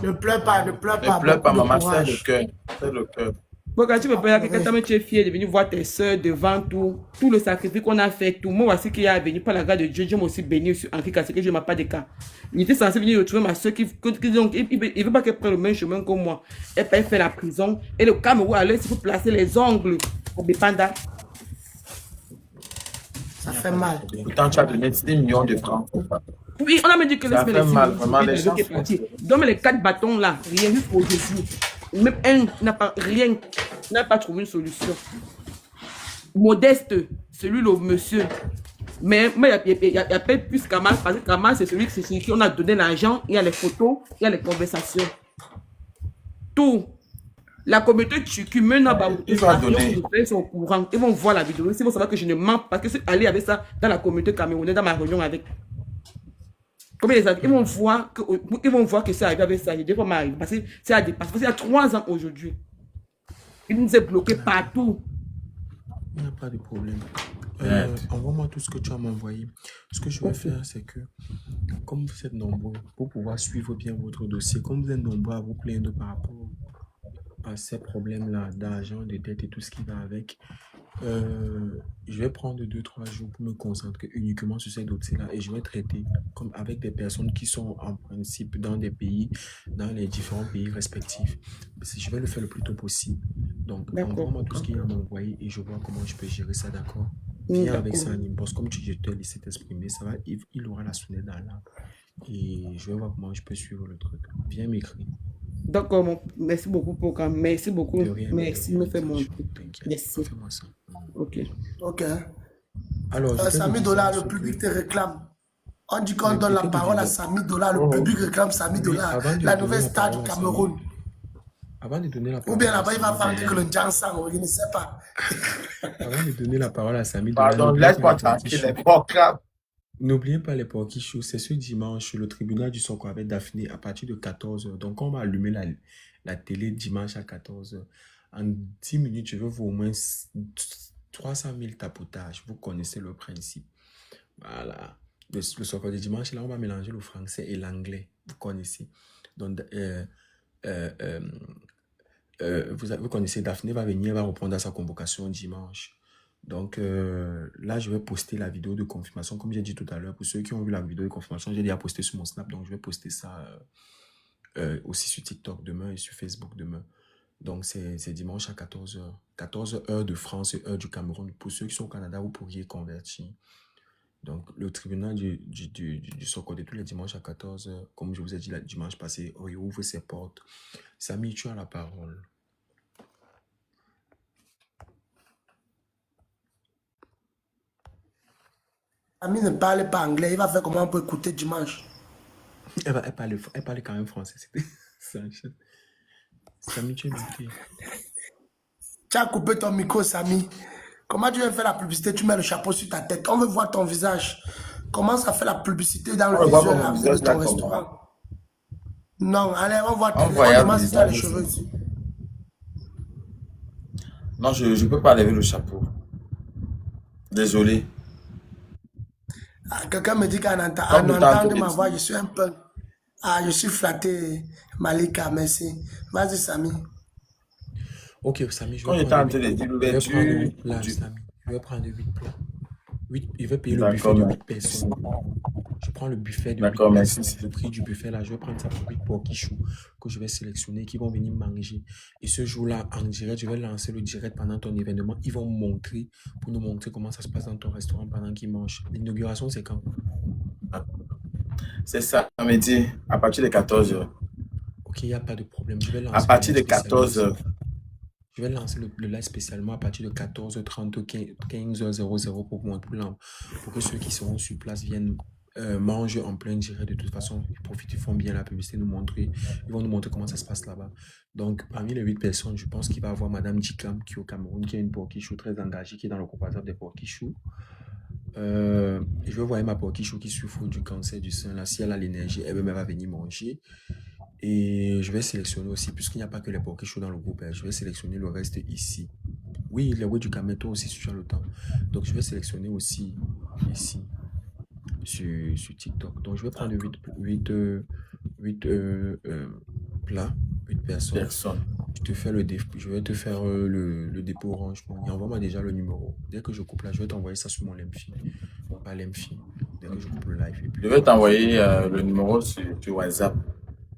Ne pleure pas, ne pleure pas. Ne pleure pas, maman, c'est le cœur. C'est le cœur. Bon, quand tu me parles, quand tu es fier de venir voir tes soeurs devant tout le sacrifice qu'on a fait, tout. Moi, voici qu'il y a venu par la grâce de Dieu. Dieu m'a aussi béni sur Henri Kassé, que je ne m'ai pas de cas. Il était censé venir retrouver ma soeur qui donc, il ne veut pas qu'elle prenne le même chemin que moi. Elle peut faire la prison. Et le Cameroun, alors, il faut placer les ongles au Bépanda. Ça fait mal. Pourtant, tu as donné 10 millions de francs. Oui, on a me dit que ça fait mal, vraiment, les gens. Donne les 4 bâtons là, rien juste pour Jésus. Même un n'a pas trouvé une solution. Modeste, celui le monsieur. Mais il y a peut-être plus Kamal, parce que Kamal, c'est celui qui on a donné l'argent, il y a les photos, il y a les conversations. Tout. La communauté Tchuku, maintenant, ils vont donner. Ils sont au courant. Ils vont voir la vidéo. Ils vont savoir que je ne mens pas, parce que je suis allé avec ça dans la communauté camerounaise, dans ma réunion avec. Ils vont voir que c'est arrivé avec ça. Je dis comment arrive. Parce que c'est à dépasser. Parce qu'il y a 3 ans aujourd'hui. Il nous est bloqué partout. Il n'y a pas de problème. Envoie-moi tout ce que tu as m'envoyé. Ce que je vais faire, c'est que, comme vous êtes nombreux, pour pouvoir suivre bien votre dossier, comme vous êtes nombreux à vous plaindre par rapport à ces problèmes-là d'argent, de dette et tout ce qui va avec, je vais prendre 2-3 jours pour me concentrer uniquement sur ces dossiers-là et je vais traiter comme avec des personnes qui sont en principe dans des pays, dans les différents pays respectifs. Je vais le faire le plus tôt possible. Donc, envoie-moi tout ce qu'il y a à m'envoyer et je vois comment je peux gérer ça, d'accord? Viens avec ça, Nimbos, comme je te laissé t'exprimer, ça va, il aura la sonnette dans l'âme. Et je vais voir comment je peux suivre le truc. Viens m'écrire. D'accord, merci beaucoup pour quand. Merci beaucoup. Merci, me fait mon merci. Fais-moi ça. Ok. Ok. Alors, Samy Dollar, le public te réclame. On dit qu'on donne la parole à Samy Dollar, le public réclame Samy Dollar, la nouvelle star du Cameroun. Avant de donner la parole. Ou bien là-bas, il va vendre que le Jansan, je ne sais pas. Avant de donner la parole à Samy Dollar. Pardon, laisse-moi tranquille, les porcables. N'oubliez pas les porky shows, c'est ce dimanche, le tribunal du Soko avec Daphné à partir de 14h. Donc, on va allumer la télé dimanche à 14h. En 10 minutes, je vais vous au moins 300 000 tapotages. Vous connaissez le principe. Voilà. Le Soko de dimanche, là, on va mélanger le français et l'anglais. Vous connaissez. Donc, vous connaissez, Daphné va venir, va répondre à sa convocation dimanche. Donc là, je vais poster la vidéo de confirmation, comme j'ai dit tout à l'heure. Pour ceux qui ont vu la vidéo de confirmation, j'ai déjà posté sur mon Snap, donc je vais poster ça aussi sur TikTok demain et sur Facebook demain. Donc c'est dimanche à 14h. 14h heure de France et heure du Cameroun. Pour ceux qui sont au Canada, vous pourriez convertir. Donc le tribunal du Soko de tous les dimanches à 14h, comme je vous ai dit le dimanche passé, il ouvre ses portes. Samy, tu as la parole. Samy ne parle pas anglais, il va faire comment on peut écouter dimanche. Elle parle quand même français. Samy, tu es muté. Tu as coupé ton micro, Samy. Comment tu veux faire la publicité? Tu mets le chapeau sur ta tête. On veut voir ton visage. Commence à faire la publicité dans le visuel de ton restaurant. Non, allez, on voit ton visage. On les cheveux ici. Non, je ne peux pas lever le chapeau. Désolé. Quelqu'un me dit qu'en entendant ma voix, je suis un peu... je suis flatté, Malika, merci. Vas-y, Samy. Ok, Samy, je vais prendre 8 plats, Samy. Je vais prendre 8 plats. Il va payer le buffet de 8 personnes. Je prends le buffet de 8 personnes. Le prix du buffet, là, je vais prendre ça pour 8 porquichous que je vais sélectionner, qui vont venir manger. Et ce jour-là, en direct, je vais lancer le direct pendant ton événement. Ils vont montrer, pour nous montrer comment ça se passe dans ton restaurant pendant qu'ils mangent. L'inauguration, c'est quand? C'est ça, samedi, à partir de 14h. Ok, il n'y a pas de problème. Je vais lancer à partir de 14h. Je vais lancer le live spécialement à partir de 14h30, 15h00 pour que ceux qui seront sur place viennent mangent en plein direct. De toute façon, ils profitent, ils font bien la publicité, ils vont nous montrer comment ça se passe là-bas. Donc, parmi les 8 personnes, je pense qu'il va y avoir Madame Dikam qui est au Cameroun, qui est une porquichou très engagée, qui est dans le groupe WhatsApp des porquichous. Je vais voir ma porquichou qui souffre du cancer du sein. Là, si elle a l'énergie, elle va venir manger. Et je vais sélectionner aussi, puisqu'il n'y a pas que les porquichous dans le groupe, je vais sélectionner le reste ici. Oui, les du Cameroun aussi, si tu as le temps. Donc, je vais sélectionner aussi ici, sur TikTok. Donc, je vais prendre 8 plats, 8 personnes. Je vais te faire le dépôt Orange Money. Envoie-moi déjà le numéro. Dès que je coupe là, je vais t'envoyer ça sur mon Lemfi. Pas Lemfi. Dès que je coupe le live. Et puis, Je vais t'envoyer le numéro sur WhatsApp.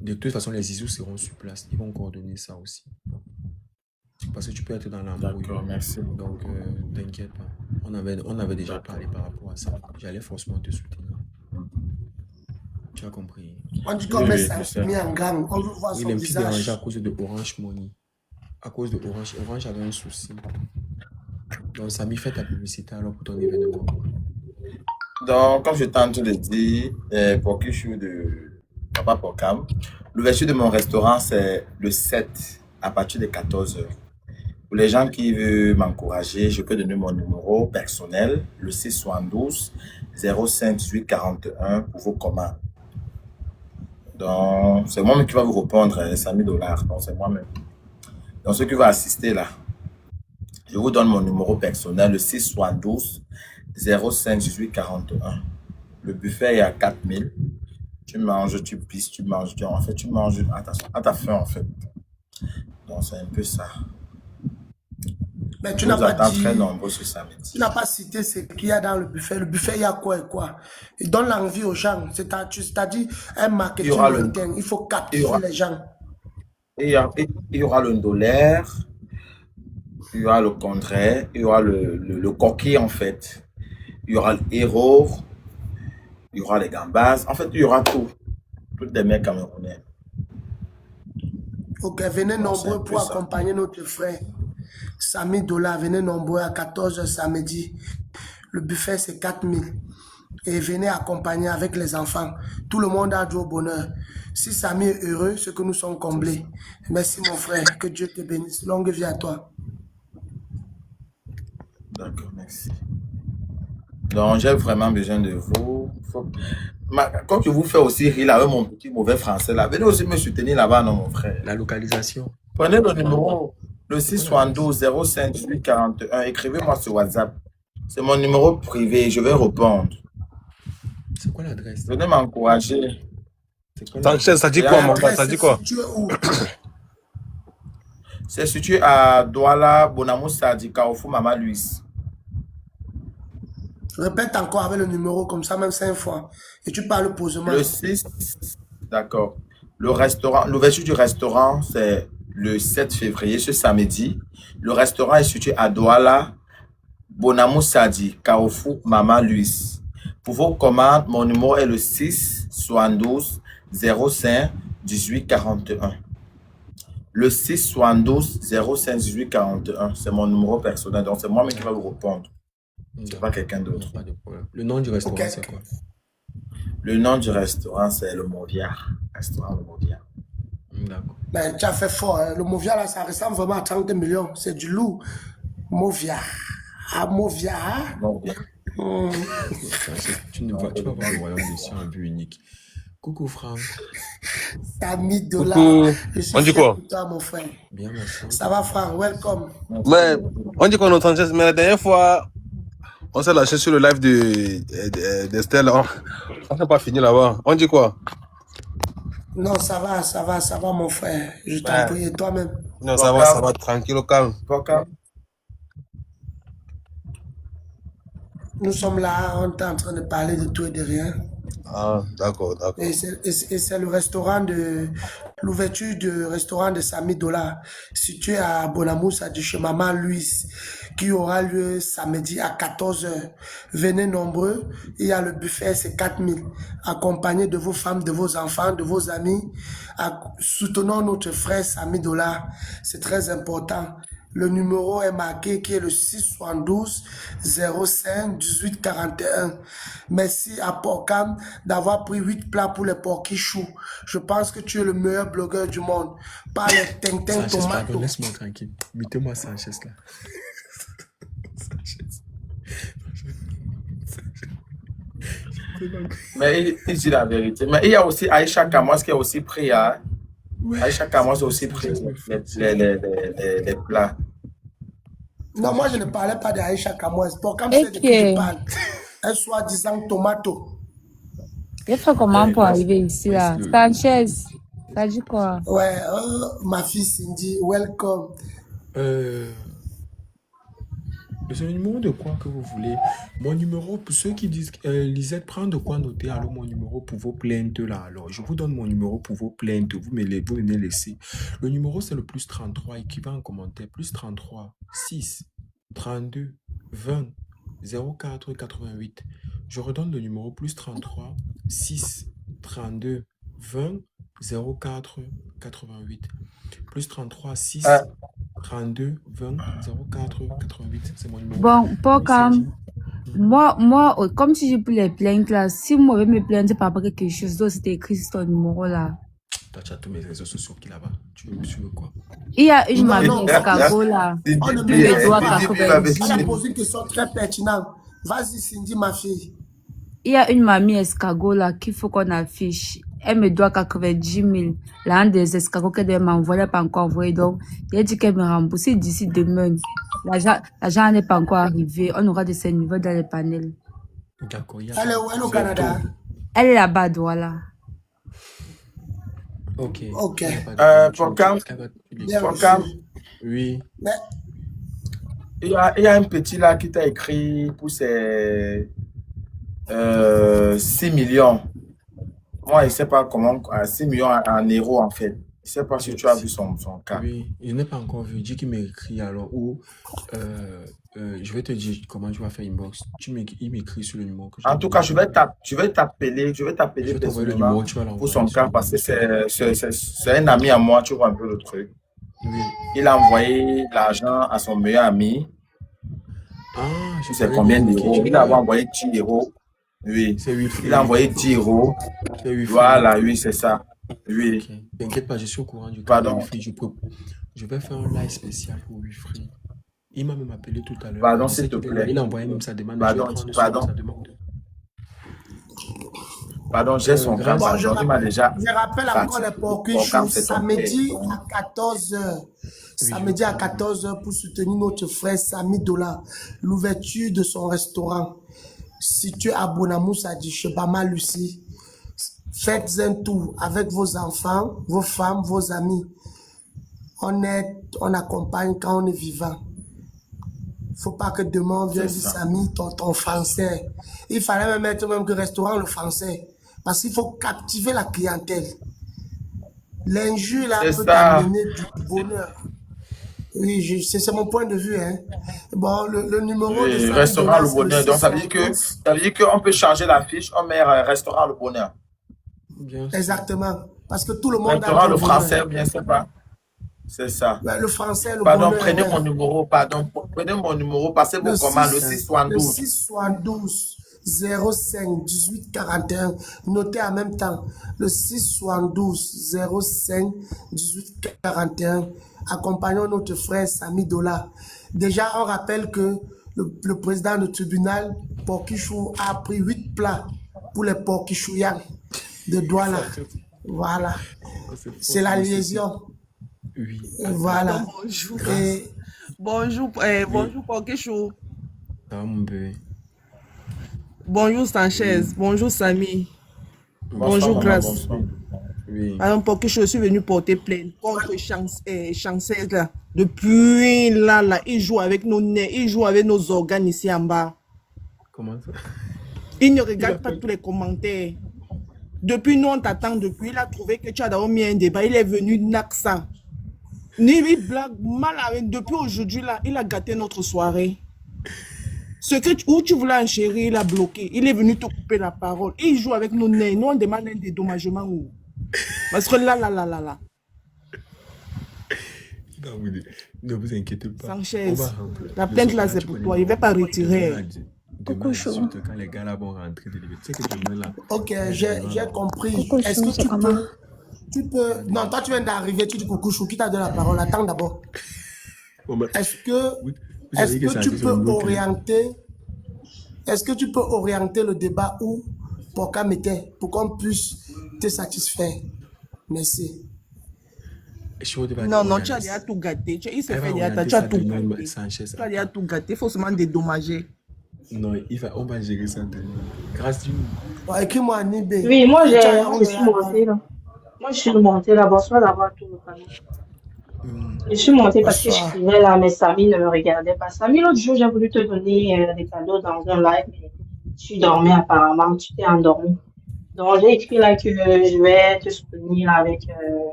de toute façon, les Zizous seront sur place. Ils vont coordonner ça aussi. Parce que tu peux être dans l'embrouille. D'accord, merci. Donc, t'inquiète pas. On avait déjà parlé par rapport à ça. J'allais forcément te soutenir. Tu as compris? On dit qu'on met ça mis en gang. On veut voir Il son est un petit dérangé visage. à cause de Orange Money. À cause de Orange. Orange avait un souci. Donc, Samy, fait ta publicité alors pour ton événement. Donc, comme je tente de dire, pour que je suis de Papa Porcam, l'ouverture de mon restaurant, c'est le 7 à partir de 14h. Pour les gens qui veulent m'encourager, je peux donner mon numéro personnel, le 672 05 18 41 pour vos commandes. Donc, c'est moi-même qui va vous répondre, $100 000. Donc, c'est moi-même. Donc, ceux qui vont assister là, je vous donne mon numéro personnel, le 672 05 18 41. Le buffet est à 4 000. Tu manges, tu pisses, tu manges. En fait, tu manges à ta faim, en fait. Donc, c'est un peu ça. Mais tu Je n'as vous pas attends dit, très nombreux ce samedi. tu n'as pas cité ce qu'il y a dans le buffet. Le buffet, il y a quoi et quoi? Il donne l'envie aux gens. C'est-à-dire un marketing Il y aura le- interne. Il faut captiver il y aura- les gens. Il y aura le ndolaire, il y aura le condré, il y aura le coquille, en fait. Il y aura le héros, il y aura les gambas. En fait, il y aura tout. Toutes des mecs camerounais. Ok, venez c'est un nombreux peu pour ça. accompagner notre frère. $100 000, venez nombreux à 14h samedi. Le buffet, c'est 4 000. Et venez accompagner avec les enfants. Tout le monde a droit au bonheur. Si Samy est heureux, c'est que nous sommes comblés. Merci mon frère, que Dieu te bénisse. Longue vie à toi. D'accord, merci. Donc, j'ai vraiment besoin de vous. Comme je vous fais aussi rire avec mon petit mauvais français là, venez aussi me soutenir là-bas, non, mon frère. La localisation. Prenez le numéro, le 672 05 18 41. Écrivez-moi sur WhatsApp. C'est mon numéro privé, je vais répondre. C'est quoi l'adresse? Venez m'encourager. C'est quoi Sanchez, ça dit quoi, mon gars? Ça dit quoi? Tu es où? C'est situé à Douala, Bonamoussa, Carrefour, Mama Louise. Répète encore avec le numéro, comme ça, même 5 fois. Et tu parles posément. Le 6, d'accord. L'ouverture du restaurant, c'est le 7 février, ce samedi. Le restaurant est situé à Douala, Bonamou Sadi, Carrefour, Mama Louise. Pour vos commandes, mon numéro est le 6 72 05 18 41. Le 6 72 05 18 41, c'est mon numéro personnel, donc c'est moi-même qui va vous répondre. C'est pas quelqu'un d'autre. Pas de problème. Le nom du restaurant, Ok. c'est quoi? Le nom du restaurant, c'est le Moviar. Restaurant Le Moviar. D'accord. Mais tu as fait fort. Hein. Le Movia, là, ça ressemble vraiment à 30 millions. C'est du lourd. Movia. Ah, Movia. Moviar. Tu vas voir le royaume des cieux en vue unique. Coucou Franck. $100 000. Coucou. Je suis On dit fier quoi? pour toi, mon frère. Bien, merci. Ça va, Franck? Welcome. Mais on dit qu'on est Sanchez, mais la dernière fois, on s'est lâché sur le live d'Estelle. On n'a pas fini là-bas. On dit quoi? Non, ça va, mon frère. Je t'en Ouais. prie, et toi-même. Non, ça va, tranquille, au calme. Pourquoi? Nous sommes là, on est en train de parler de tout et de rien. Ah, d'accord, d'accord. Et c'est le restaurant de l'ouverture du restaurant de $100 000 situé à Bonamoussa de chez Maman Louise qui aura lieu samedi à 14h. Venez nombreux. Il y a le buffet, c'est 4 000. Accompagnés de vos femmes, de vos enfants, de vos amis. Soutenons notre frère $100 000. C'est très important. Le numéro est marqué qui est le 672 05 18 41. Merci à Porcam d'avoir pris 8 plats pour les porquichous. Je pense que tu es le meilleur blogueur du monde. Pas les tintin Sanchez, pardon, tomato. laisse-moi tranquille. Mettez-moi Sanchez là. Sanchez. Mais il dit la vérité. Mais il y a aussi Aïcha Kamos qui a aussi pris. Hein. Aïcha Kamos a aussi pris les plats. Non, moi je ne parlais pas d'Aïcha Kamois. Porcam c'est de qui je Ok. parle. Un soi-disant tomato. Il fait comment pour arriver ici là? le- Sanchez, ça dit quoi? Ouais, ma fille Cindy, welcome. C'est le numéro de quoi que vous voulez? Mon numéro, pour ceux qui disent, Lisette, prends de quoi noter alors mon numéro pour vos plaintes là. Alors, je vous donne mon numéro pour vos plaintes. Vous me laissez. Le numéro, c'est le plus 33, écrivez en commentaire. Plus 33, 6, 32, 20, 04, 88. Je redonne le numéro plus 33, 6, 32, 20, 04, 88. Plus 33, 6, 32, 20, 04, 88. C'est mon numéro. Bon, Merci, Porcam, Eddie. moi, comme si j'ai pris les plaintes là, si moi je me plaindre par rapport à quelque chose d'autre, c'était écrit sur ton numéro là. Toi, tu as tous mes réseaux sociaux qui là-bas. Tu veux quoi? Il y a une Non, mamie non, escargot là. on ne Qui met me doit pas. 90. Elle a posé une question très pertinente. Vas-y Cindy, ma fille. Il y a une mamie escargot là qu'il faut qu'on affiche. Elle me doit 90 000. L'un des escargots qu'elle devait m'envoyer, elle n'a pas encore envoyé. Donc, elle dit qu'elle me rembourse d'ici demain. L'argent n'est pas encore arrivé. On aura de ces niveaux dans les panels. D'accord, il y a Elle est où? Elle est au Canada? Elle est là-bas à Douala. Ok. Ok. Il y a pas de problème. Porcam, Bien Porcam, reçu. Oui. Mais il y a un petit là qui t'a écrit pour ses 6 millions. Moi, il ne sait pas comment, 6 millions en euros en fait. Il ne sait pas si tu as vu son cas. Oui, je n'ai pas encore vu. Dis qu'il m'écrit alors. Ou je vais te dire comment tu vas faire inbox. Il m'écrit sur le numéro que En tout cas, je vais t'appeler Je vais t'envoyer le personnellement numéro, tu vas pour son l'envoyer. cas parce que c'est un ami à moi, tu vois un peu le truc. Oui. Il a envoyé l'argent à son meilleur ami. Ah, je C'est savais combien bien. d'euros? Ok, Il a envoyé 10 euros. Oui. c'est 8 Il a envoyé 10 euros. C'est 8 Voilà, oui, c'est ça. Oui. Ok. T'inquiète pas, je suis au courant du cas de Pardon. Wifree. Je vais faire un live spécial pour Wifree. Il m'a même appelé tout à l'heure. Pardon, Je sais s'il te qu'il est là. plaît. Il a envoyé même sa demande. Mais je vais Pardon, prendre pardon. sa demande. Pardon, j'ai son cas. Grâce. bon, Pardon, il m'a déjà je rappelle encore les fatigué. porquichous Porcam, c'est ton samedi père. à 14h. Oui, Samedi à 14h pour soutenir notre frère Samy Dola. L'ouverture de son restaurant situé à Bonamoussadi, chez Bama Lucie. Faites un tour avec vos enfants, vos femmes, vos amis. On accompagne quand on est vivant. Faut pas que demain on vienne dire Samy, ton français. Il fallait même mettre même que restaurant le français. Parce qu'il faut captiver la clientèle. L'injure là C'est peut ça. t'amener du bonheur. Oui, c'est mon point de vue. Hein. Bon, le numéro de Oui, Samy restaurant Dola, Le c'est le Bonheur. Donc, ça veut dire 672. qu'on peut changer la fiche. On met restaurant Le Bonheur. Bien sûr. Exactement. Parce que tout le monde Restaurant a Le le Français, bonheur. bien c'est pas. C'est ça. Ouais, le français, le Pardon, bonheur. prenez Ouais. mon numéro. Pardon, prenez mon numéro. Passez vos commandes. Le 672. 672 05 18 41. Notez en même temps le 672 05 18 41. Accompagnons notre frère Samy Dola. Déjà, on rappelle que le président du tribunal, Porquichou, a pris 8 plats pour les Porquichouyans de Douala. Voilà. C'est la liaison. Oui. Voilà. Bonjour. Et Bonjour, bonjour Porquichou. Ça va, mon bébé? Bonjour Sanchez. Bonjour Samy. Bonsoir, Bonjour maman, Grâce. bonsoir. Oui. Alors Porquichou, je suis venu porter plainte contre Chancel là. Depuis là, il joue avec nos nez, il joue avec nos organes ici en bas. Comment ça? Il ne regarde pas tous les commentaires. Depuis nous, on t'attend depuis. Il a trouvé que tu as d'abord mis un débat. Il est venu naxant. Il blague mal avec. Depuis aujourd'hui, là, il a gâté notre soirée. Où tu voulais enchérir, il a bloqué. Il est venu te couper la parole. Il joue avec nos nez. Nous, on demande un dédommagement. Parce que là. Non, ne vous inquiétez pas. Sanchez, On va rentrer. la Le plainte là, soir, c'est tu pour connais toi. Il ne va pas demain retirer. à 18 quand les gars là vont rentrer de l'école. Tu sais que demain là. Ok, j'ai compris. Coucou Est-ce chou, que c'est tu comment? peux... Non, toi tu viens d'arriver, tu dis coucou chou, qui t'a donné la parole? Attends d'abord. Est-ce que tu peux orienter... Est-ce que tu peux orienter le débat où Poka mettait pour qu'on puisse te satisfaire? Merci. Non, non, tu as déjà tout gâté. Il s'est fait déjà, tu as tout gâté. Tu as déjà tout gâté, il faut seulement dédommager. Non, on va gérer ça demain. Grâce du... Écris-moi Nibé. Oui, moi je suis montée là. Moi je suis montée là. Bonsoir d'avoir tout le famille. Je suis montée parce que je suivais là, mais Samy ne me regardait pas. Samy, l'autre jour, j'ai voulu te donner des cadeaux dans un live, mais tu dormais apparemment, tu t'es endormi. Donc j'ai écrit là que je vais te soutenir avec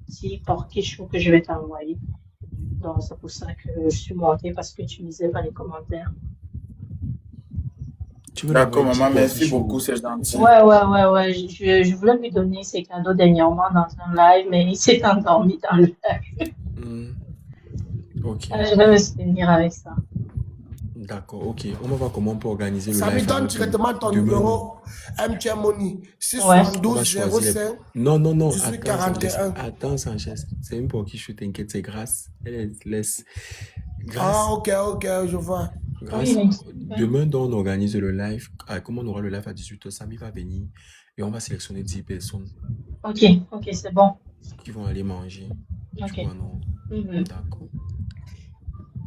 petit porquet chaud que je vais t'envoyer. Donc c'est pour ça que je suis montée parce que tu lisais pas les commentaires. D'accord, maman, merci beaucoup, c'est gentil. Ouais. Je voulais lui donner ses cadeaux dernièrement dans un live, mais il s'est endormi dans le live. Ok. Je vais me soutenir avec ça. D'accord, ok. On va voir comment on peut organiser le Ça live. me donne directement ton numéro MTN Money. 672 05 Non. 18 41. Attends, Sanchez. C'est une pour qui je t'inquiète, c'est Grâce. Elle laisse. Grâce. Ah, ok, je vois. Grâce. Demain, on organise le live. Comme on aura le live à 18h, Samy va venir et on va sélectionner 10 personnes. Ok, c'est bon. Qui vont aller manger. Ok. D'accord.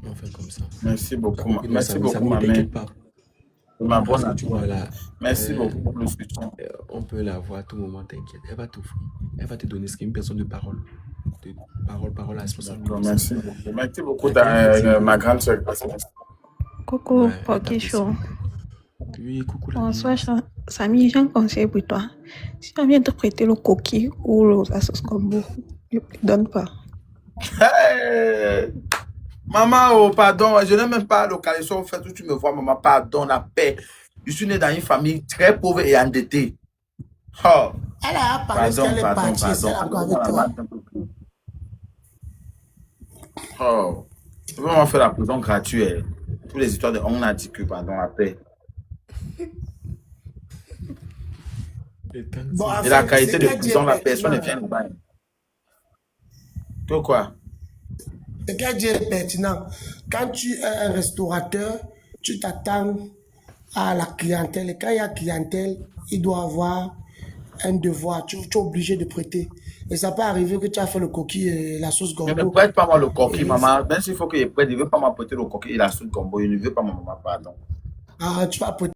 On fait comme ça. Merci beaucoup. Merci beaucoup, maman. Ma bonne tu vois là. Merci beaucoup pour le soutien. On peut la voir à tout moment, t'inquiète. Elle va t'offrir. Elle va te donner ce qu'est une personne de parole. Parole à 60%. Merci beaucoup. Merci beaucoup, ma grande soeur. Coucou, Poké Chaud. Oui, coucou. Bonsoir, Samy, j'ai un conseil pour toi. Si on vient te prêter le coquille ou la sauce combo, ne donne pas. Hey! Maman, oh, pardon, je n'ai même pas localisé au fait où tu me vois, maman, pardon, la paix. Je suis né dans une famille très pauvre et endettée. Oh. Elle a parlé qu'elle est partie, c'est encore avec toi. Oh. Tu peux m'en faire la prison gratuite. Toutes les histoires de on a dit que, pardon, la paix. Bon, et la qualité de prison, la personne ne vient pas. Quoi? Ce qu'elle dit est pertinent. Quand tu es un restaurateur, tu t'attends à la clientèle. Et quand il y a clientèle, il doit avoir un devoir. Tu es obligé de prêter. Et ça peut arriver que tu as fait le coquille et la sauce gombo. Ne me prête pas moi le coquille, maman. Même s'il faut que je prête, il ne veut pas m'apporter le coquille et la sauce gombo. Il ne veut pas, maman, pardon. Ah, tu vas prêter